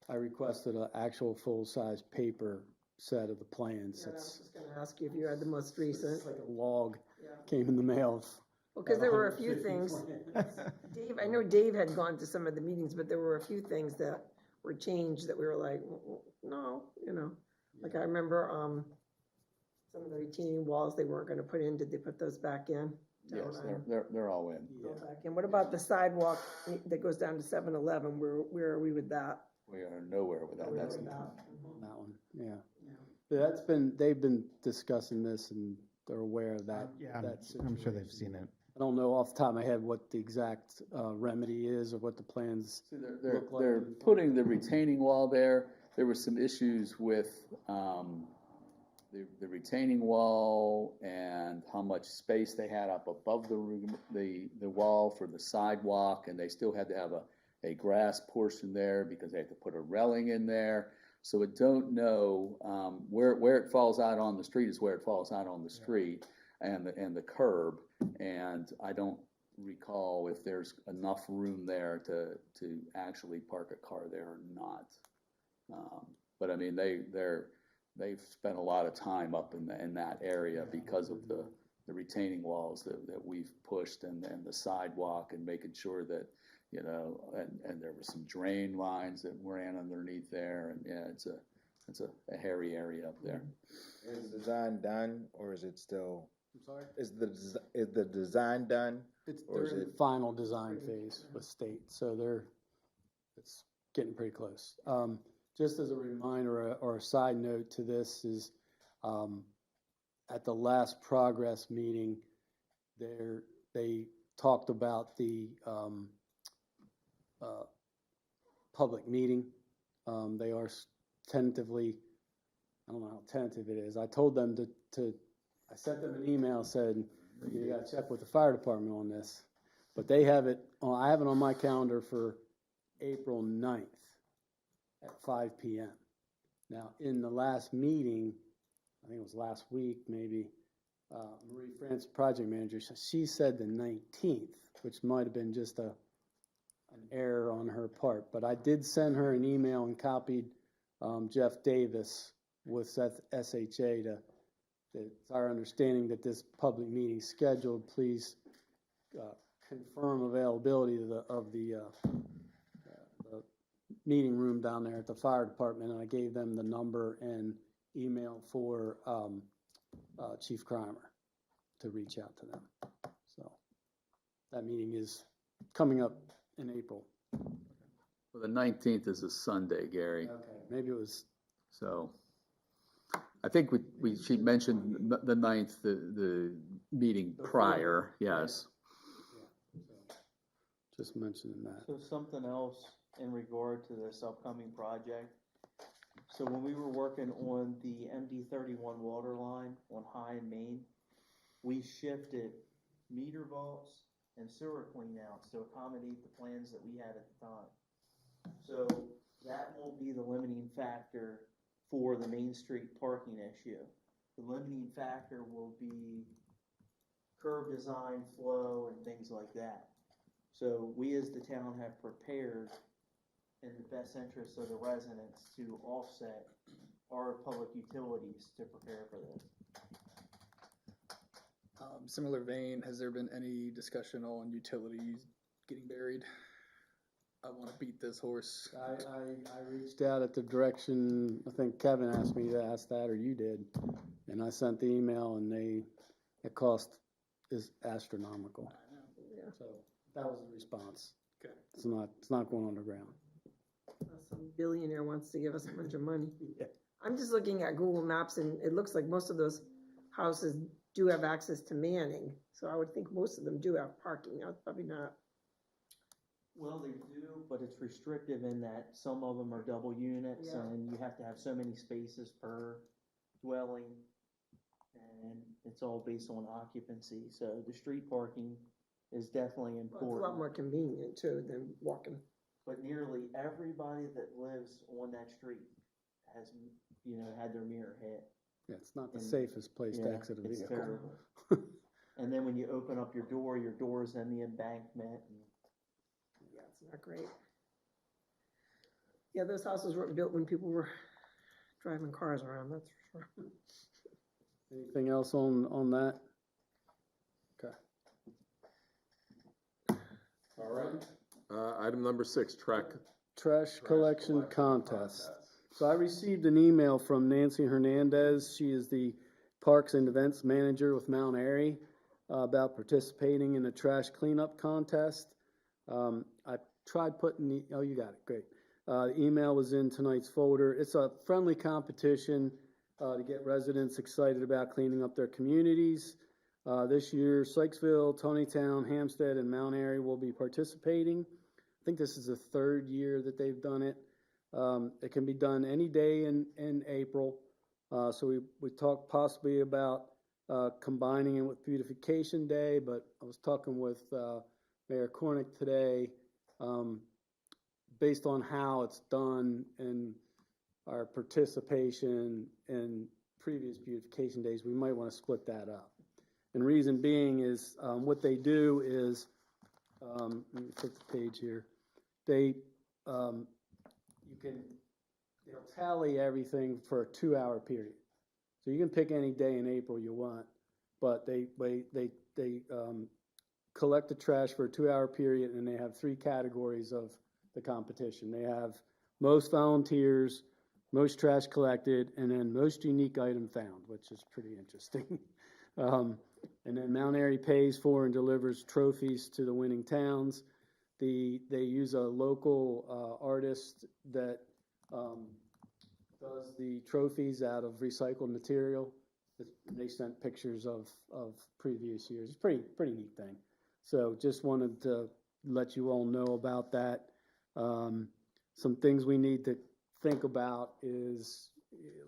I requested an actual full-size paper set of the plans. Yeah, I was It's just gonna ask you if you had the most recent. it's like a log Yeah. came in the mail. Well, cause there were a few 150 things, plans. Dave, I know Dave had gone to some of the meetings, but there were a few things that were changed that we were like, no, you know. Like I remember, some of the retaining walls they weren't gonna put in, did they put those back in? Yes, Down on- they're all in. Yeah. Go back in. What about the sidewalk that goes down to 7-Eleven? Where are we with that? We are nowhere with that. Where are we That's, with that? That one, yeah. Yeah. They've been discussing this and they're aware of that. Yeah, that I'm sure they've situation. seen it. I don't know off the top of my head what the exact remedy is or what the plans. See, they're look like. putting the retaining wall there. There were some issues with, the retaining wall and how much space they had up above the wall for the sidewalk, and they still had to have a grass portion there because they had to put a railing in there. So I don't know, where it falls out on the street is where it falls out on the street and the curb. And I don't recall if there's enough room there to actually park a car there or not. But I mean, they've spent a lot of time up in that area because of the retaining walls that we've pushed and the sidewalk and making sure that, you know, and there were some drain lines that ran underneath there, and yeah, it's a hairy area up there. Is the design done, or is it still, I'm sorry? is the design done? Or They're is in the it- final design phase with state, so it's getting pretty close. Just as a reminder or a side note to this is, at the last progress meeting, they talked about the public meeting. They are tentatively, I don't know how tentative it is. I told them I sent them an email, said, you gotta check with the fire department on this. But they have it, I have it on my calendar for April 9th at 5 p.m. Now, in the last meeting, I think it was last week maybe, Marie France, project manager, she said the 19th, which might have been just an error on her part. But I did send her an email and copied Jeff Davis with SHA to, it's our understanding that this public meeting is scheduled. Please confirm availability of the meeting room down there at the fire department, and I gave them the number and email for Chief Crimer to reach out to them. So that meeting is coming up in April. Well, the 19th is a Sunday, Gary. Okay, maybe it was. So I think she mentioned the 9th, the meeting prior, yes. Yeah, so just mentioning that. So something else in regard to this upcoming project. So when we were working on the MD-31 water line on High and Main, we shifted meter vaults and sewer cleanouts to accommodate the plans that we had at the time. So that won't be the limiting factor for the Main Street parking issue. The limiting factor will be curb design, flow, and things like that. So we as the town have prepared in the best interest of the residents to offset our public utilities to prepare for this. Similar vein, has there been any discussion on utilities getting buried? I want to beat this horse. I reached out at the direction, I think Kevin asked me to ask that, or you did, and I sent the email, and the cost is astronomical. Yeah. So that was the response. Okay. It's not going underground. Some billionaire wants to give us a bunch of money. Yeah. I'm just looking at Google Maps, and it looks like most of those houses do have access to Manning. So I would think most of them do have parking. Probably not Well, they do, but it's restrictive in that some of them are double units Yeah. and you have to have so many spaces per dwelling. And it's all based on occupancy, so the street parking is definitely Well, it's a important. lot more convenient too than walking. But nearly everybody that lives on that street has, had their mirror hit. Yeah, it's not the And- safest place to Yeah, exit a it's vehicle. terrible. And then when you open up your door's in the embankment. Yeah, it's not great. Yeah, those houses weren't built when people were driving cars around, that's for sure. Anything else on that? Okay. All right. Item number 6, Trash collection contest. So I received an email from Nancy Hernandez. She is the Parks and Events Manager with Mount Airy about participating in a trash cleanup contest. I tried putting oh, you got it, great. The email was in tonight's folder. It's a friendly competition to get residents excited about cleaning up their communities. This year, Sykesville, Tonytown, Hampstead, and Mount Airy will be participating. I think this is the 3rd year that they've done it. It can be done any day in April. So we talked possibly about combining it with Beautification Day, but I was talking with Mayor Cornick today. Based on how it's done and our participation in previous beautification days, we might want to split that up. And reason being is what they do is, let me flip the page here. They'll tally everything for a 2-hour period. So you can pick any day in April you want, but they collect the trash for a 2-hour period, and they have 3 categories of the competition. They have most volunteers, most trash collected, and then most unique item found, which is pretty interesting. And then Mount Airy pays for and delivers trophies to the winning towns. They use a local artist that does the trophies out of recycled material. They sent pictures of previous years. It's pretty neat thing. So just wanted to let you all know about that. Some things we need to think about is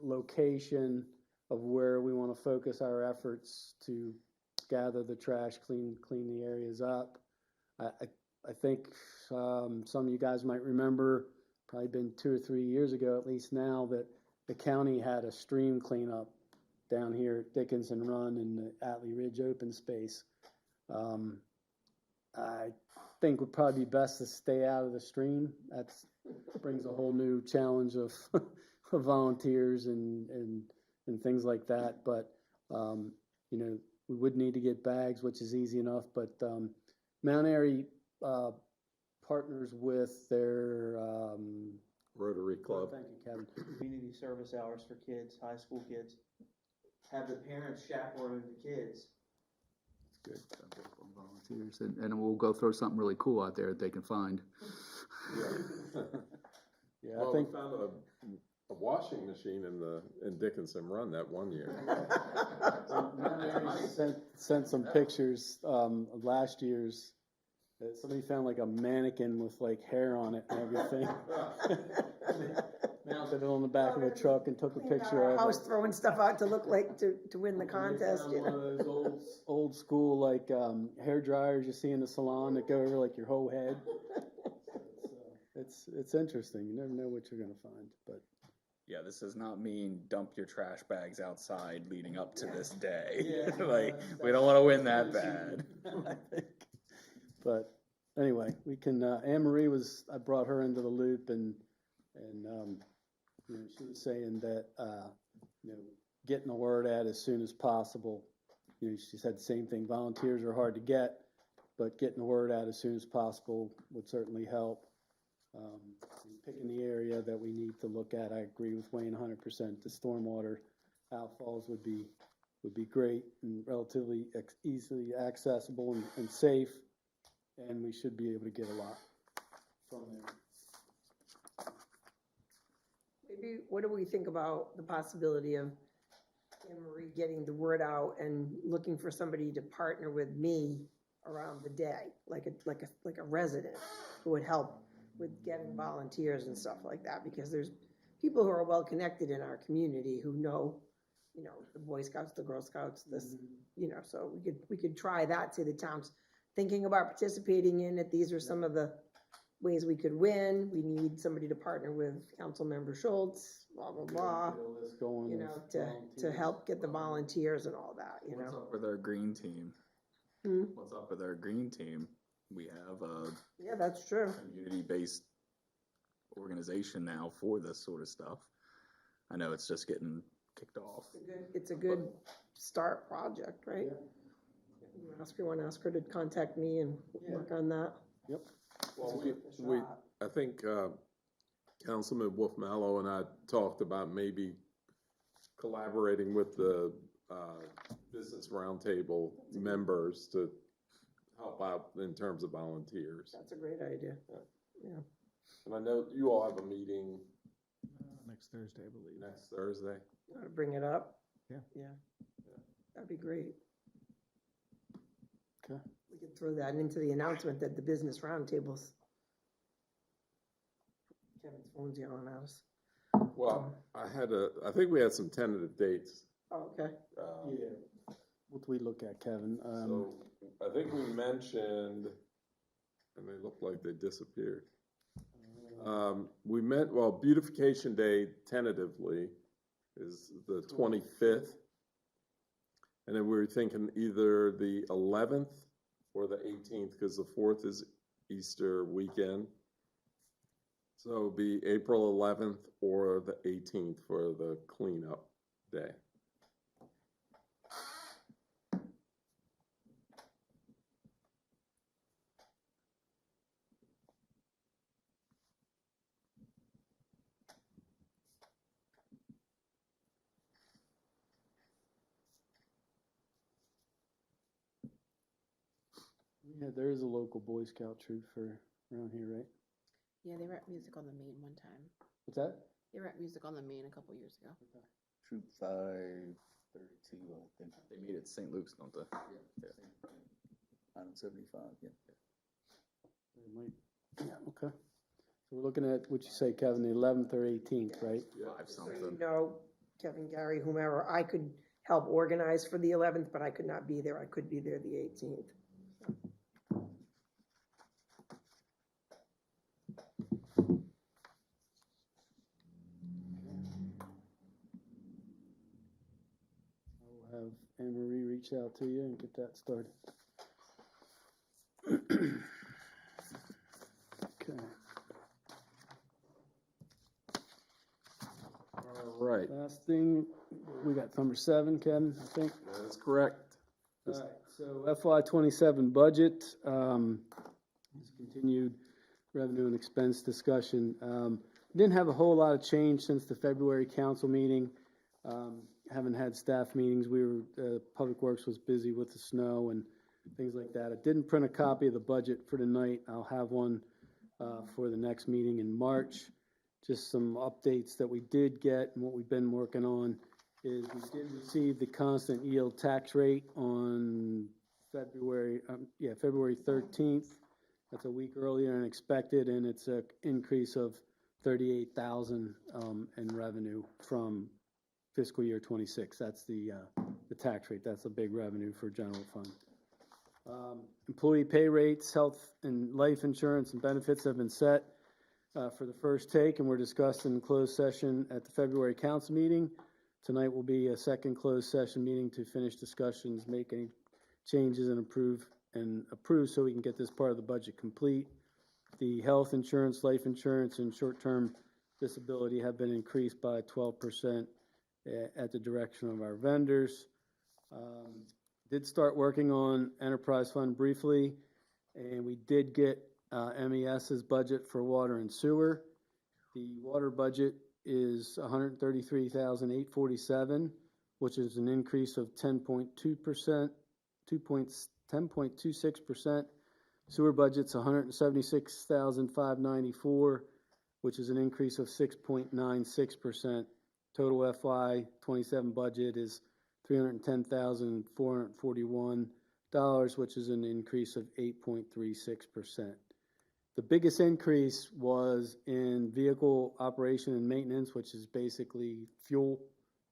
location of where we want to focus our efforts to gather the trash, clean the areas up. I think some of you guys might remember, probably been 2 or 3 years ago at least now, that the county had a stream cleanup down here at Dickinson Run in the Atlee Ridge open space. I think would probably be best to stay out of the stream. That brings a whole new challenge of volunteers and things like that. But we would need to get bags, which is easy enough. But Mount Airy partners with their Rotary Club. Thank you, Kevin. Community service hours for kids, high school kids. Have the parents chaperone the kids. Good. Volunteers, and we'll go throw something really cool out there that they can find. Yeah, Well, I think we found a washing machine in Dickinson Run that one year. sent some pictures of last year's. Somebody found like a mannequin with like hair on it and everything. Mounted it on the back of a truck and took a picture of I was it. throwing stuff out to look like to win the contest, One of those old school like hair dryers you see in the salon that go over like your whole head. It's interesting. You never know what you're gonna find, but. Yeah, this does not mean dump your trash bags outside leading up to this day. Yeah, Like, we don't want to win that bad. I think. But anyway, we can. Anne Marie I brought her into the loop, and she was saying that getting the word out as soon as possible. She said the same thing. Volunteers are hard to get, but getting the word out as soon as possible would certainly help. Picking the area that we need to look at, I agree with Wayne 100%. The stormwater outfalls would be great and relatively easily accessible and safe, and we should be able to get a lot from there. Maybe, what do we think about the possibility of Anne Marie getting the word out and looking for somebody to partner with me around the day, like a resident who would help with getting volunteers and stuff like that, because there's people who are well connected in our community who know, you know, the Boy Scouts, the Girl Scouts, this, you know, so we could try that, say the town's thinking about participating in it, these are some of the ways we could win, we need somebody to partner with Councilmember Schultz, blah, blah, blah, you know, to help get the volunteers and all that, you What's know. up with our green team? Hmm? What's up with our green team? We have a Yeah, that's true. community-based organization now for this sort of stuff. I know it's just getting kicked off. It's a good start project, right? You want to ask her to contact me and work on that? Yep. Well, I think, Councilman Wolf Mallow and I talked about maybe collaborating with the, Business Roundtable members to help out in terms of volunteers. That's a great idea. Yeah. And I know you all have a meeting Next Thursday, I believe. next Thursday. You want to bring it up? Yeah. Yeah. That'd be great. Okay. We could throw that into the announcement that the business roundtables. Kevin's phone's yelling at us. Well, I think we had some tentative dates. Oh, okay. Yeah. What do we look at, Kevin? So I think we mentioned, and they look like they disappeared. Beautification Day tentatively is the 25th. And then we were thinking either the 11th or the 18th, because the 4th is Easter weekend. So it'll be April 11th or the 18th for the cleanup day. Yeah, there is a local Boy Scout troop for around here, right? Yeah, they were at Music on the Main one time. What's that? They were at Music on the Main a couple years ago. Troop 532, I think. They meet at St. Luke's, don't they? Yeah. 975, yeah. It might, yeah, okay. So we're looking at, what you say, Kevin, the 11th or 18th, right? Five So something. you know, Kevin, Gary, whomever, I could help organize for the 11th, but I could not be there. I could be there the 18th. I'll have Anne Marie reach out to you and get that started. Okay. All right, Last thing, we got number 7, Kevin, I think. that is correct. All right, so FY27 budget, is continued revenue and expense discussion. Didn't have a whole lot of change since the February council meeting. Haven't had staff meetings. Public Works was busy with the snow and things like that. I didn't print a copy of the budget for tonight. I'll have one for the next meeting in March. Just some updates that we did get and what we've been working on is we did receive the constant yield tax rate on February 13th. That's a week earlier than expected, and it's an increase of $38,000 in revenue from fiscal year 26. That's the tax rate. That's a big revenue for general fund. Employee pay rates, health and life insurance and benefits have been set for the first take, and were discussed in closed session at the February council meeting. Tonight will be a second closed session meeting to finish discussions, make any changes and approve so we can get this part of the budget complete. The health insurance, life insurance, and short-term disability have been increased by 12% at the direction of our vendors. Did start working on enterprise fund briefly, and we did get MES's budget for water and sewer. The water budget is $133,847, which is an increase of 10.2%, 10.26%. Sewer budget's $176,594, which is an increase of 6.96%. Total FY 27 budget is $310,441, which is an increase of 8.36%. The biggest increase was in vehicle operation and maintenance, which is basically fuel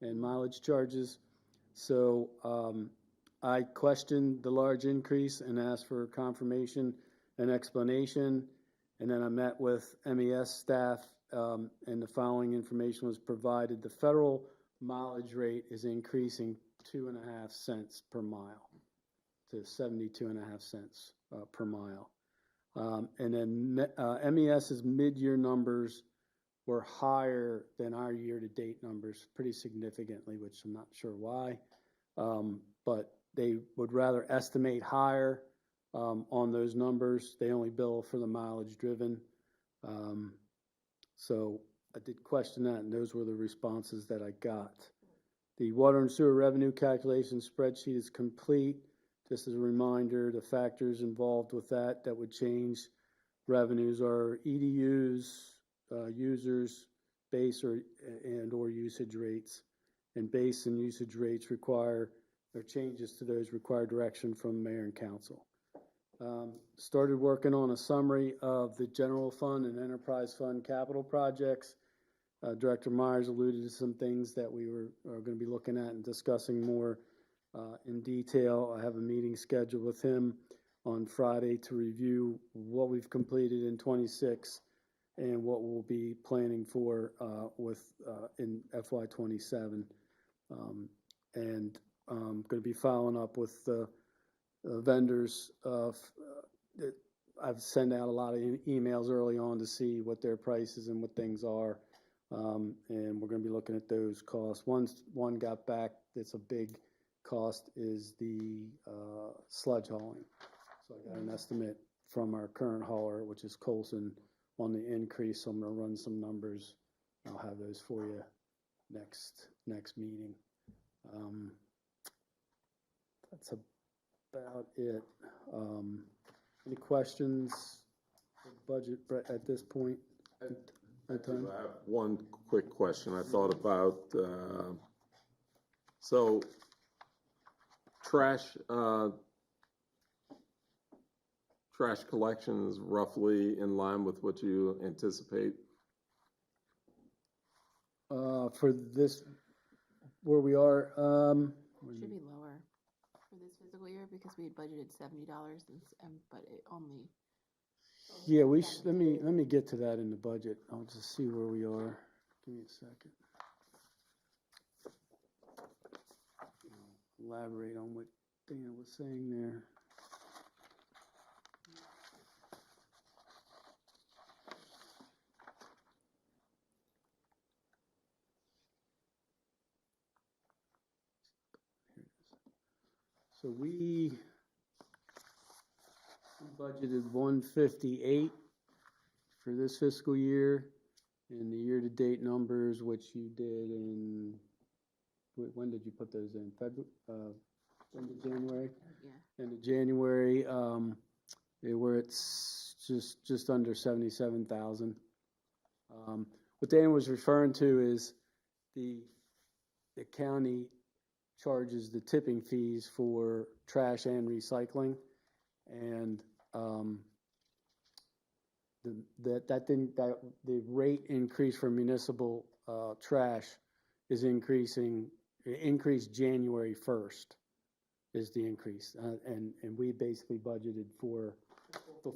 and mileage charges. So I questioned the large increase and asked for confirmation and explanation. And then I met with MES staff, and the following information was provided. The federal mileage rate is increasing 2.5 cents per mile to 72.5 cents per mile. And then MES's mid-year numbers were higher than our year-to-date numbers pretty significantly, which I'm not sure why. But they would rather estimate higher on those numbers. They only bill for the mileage driven. So I did question that, and those were the responses that I got. The water and sewer revenue calculation spreadsheet is complete. Just as a reminder, the factors involved with that would change revenues are EDUs, users, base or usage rates. And base and usage rates require, or changes to those require direction from mayor and council. Started working on a summary of the general fund and enterprise fund capital projects. Director Myers alluded to some things that we are going to be looking at and discussing more in detail. I have a meeting scheduled with him on Friday to review what we've completed in 26 and what we'll be planning for in FY27. And I'm going to be following up with the vendors. I've sent out a lot of emails early on to see what their prices and what things are. And we're going to be looking at those costs. One got back that's a big cost is the sludge hauling. So I got an estimate from our current hauler, which is Colson, on the increase. So I'm going to run some numbers. I'll have those for you next meeting. That's about it. Any questions for budget at this point? I have one quick question. I thought about, so trash collection is roughly in line with what you anticipate? For this, where we are, Should be lower for this fiscal year because we had budgeted $70 but it only. yeah, let me get to that in the budget. I'll just see where we are. Give me a second. Elaborate on what Dana was saying there. So we budgeted 158 for this fiscal year, and the year-to-date numbers, which you did in, when did you put those in? February, end of January? Yeah. End of January, they were at just under 77,000. What Dana was referring to is the county charges the tipping fees for trash and recycling, and the rate increase for municipal trash is increasing. It increased January 1st is the increase, and we basically budgeted for the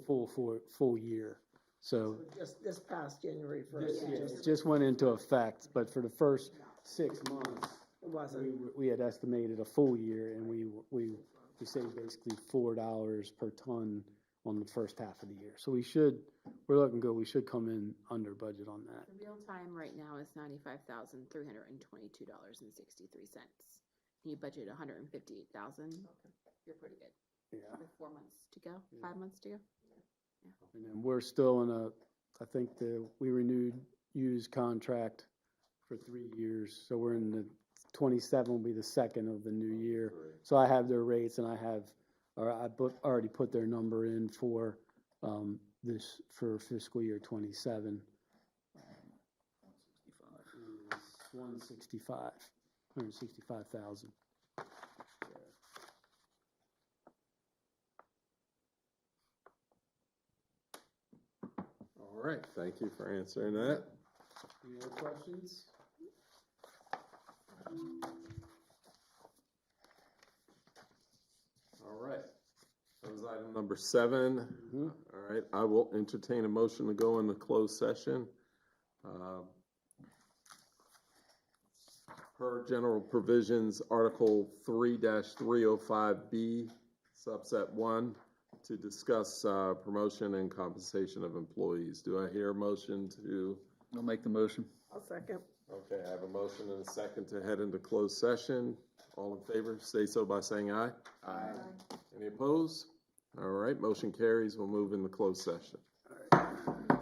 full year. So Just this past January 1st. it just went into effect, but for the first 6 months. It wasn't. We had estimated a full year, and we saved basically $4 per ton on the first half of the year. So we're looking good. We should come in under budget on that. The real time right now is $95,322.63. You budget $158,000. You're pretty good. Yeah. With 4 months to go, 5 months to go. And then we're still in we renewed used contract for 3 years. So we're in the 27 will be the second of the new year. So I have their rates, and I already put their number in for for fiscal year 27. 165,000. All right, thank you for answering that. Any other questions? All right, that was item number 7. Mhm. All right, I will entertain a motion to go into closed session. Per general provisions, Article 3-305B, subset 1, to discuss promotion and compensation of employees. Do I hear a motion to? I'll make the motion. I'll second. Okay, I have a motion and a second to head into closed session. All in favor, say so by saying aye. Aye. Any opposed? All right, motion carries. We'll move into closed session. All right.